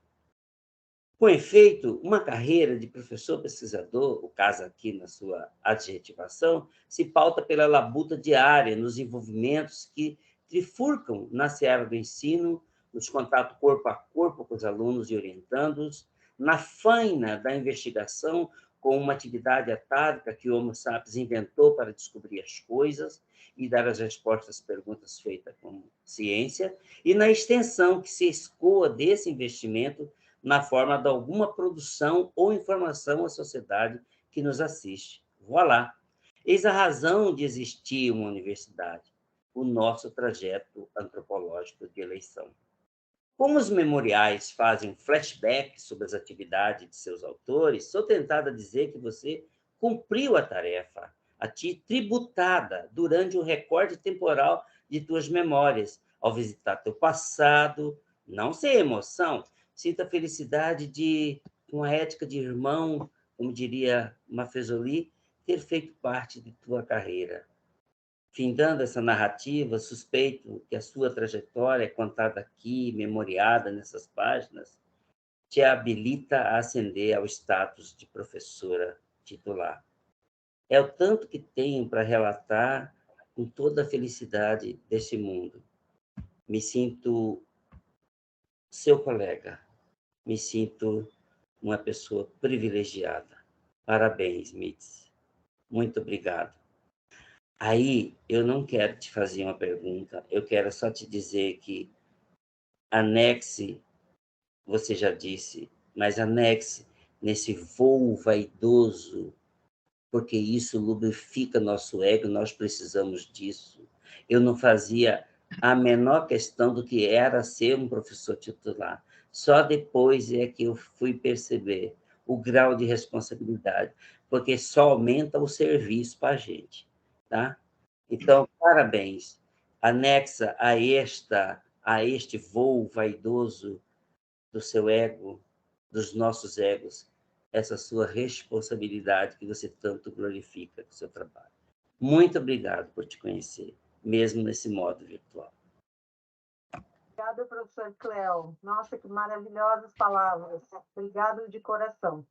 Com efeito, uma carreira de professor pesquisador, o caso aqui na sua adjetivação, se pauta pela labuta diária nos envolvimentos que trifurcam na seara do ensino, nos contatos corpo a corpo com os alunos e orientandos, na faina da investigação com uma atividade atávica que o Homo sapiens inventou para descobrir as coisas e dar as respostas às perguntas feitas com ciência, e na extensão que se escoa desse investimento na forma de alguma produção ou informação à sociedade que nos assiste. Voilá! Eis a razão de existir uma universidade, o nosso trajeto antropológico de eleição. Como os memoriais fazem um flashback sobre as atividades de seus autores, sou tentada a dizer que você cumpriu a tarefa, a ti tributada durante o recorde temporal de tuas memórias, ao visitar teu passado, não sem emoção, sinta a felicidade de, com a ética de irmão, como diria Mafezoli, ter feito parte de tua carreira. Findando essa narrativa, suspeito que a sua trajetória, contada aqui, memoriada nessas páginas, te habilita a ascender ao status de professora titular. É o tanto que tenho para relatar com toda a felicidade deste mundo. Me sinto seu colega, me sinto uma pessoa privilegiada. Parabéns, Mitz. Muito obrigado. Aí, eu não quero te fazer uma pergunta, eu quero só te dizer que anexe, você já disse, mas anexe nesse voo vaidoso, porque isso lubrifica nosso ego, nós precisamos disso. Eu não fazia a menor questão do que era ser um professor titular. Só depois é que eu fui perceber o grau de responsabilidade, porque só aumenta o serviço para a gente, tá? Então, parabéns. Anexa a este voo vaidoso do seu ego, dos nossos egos, essa sua responsabilidade que você tanto glorifica com o seu trabalho. Muito obrigado por te conhecer, mesmo nesse modo virtual. Obrigada, professor Cléo. Nossa, que maravilhosas palavras. Obrigado de coração.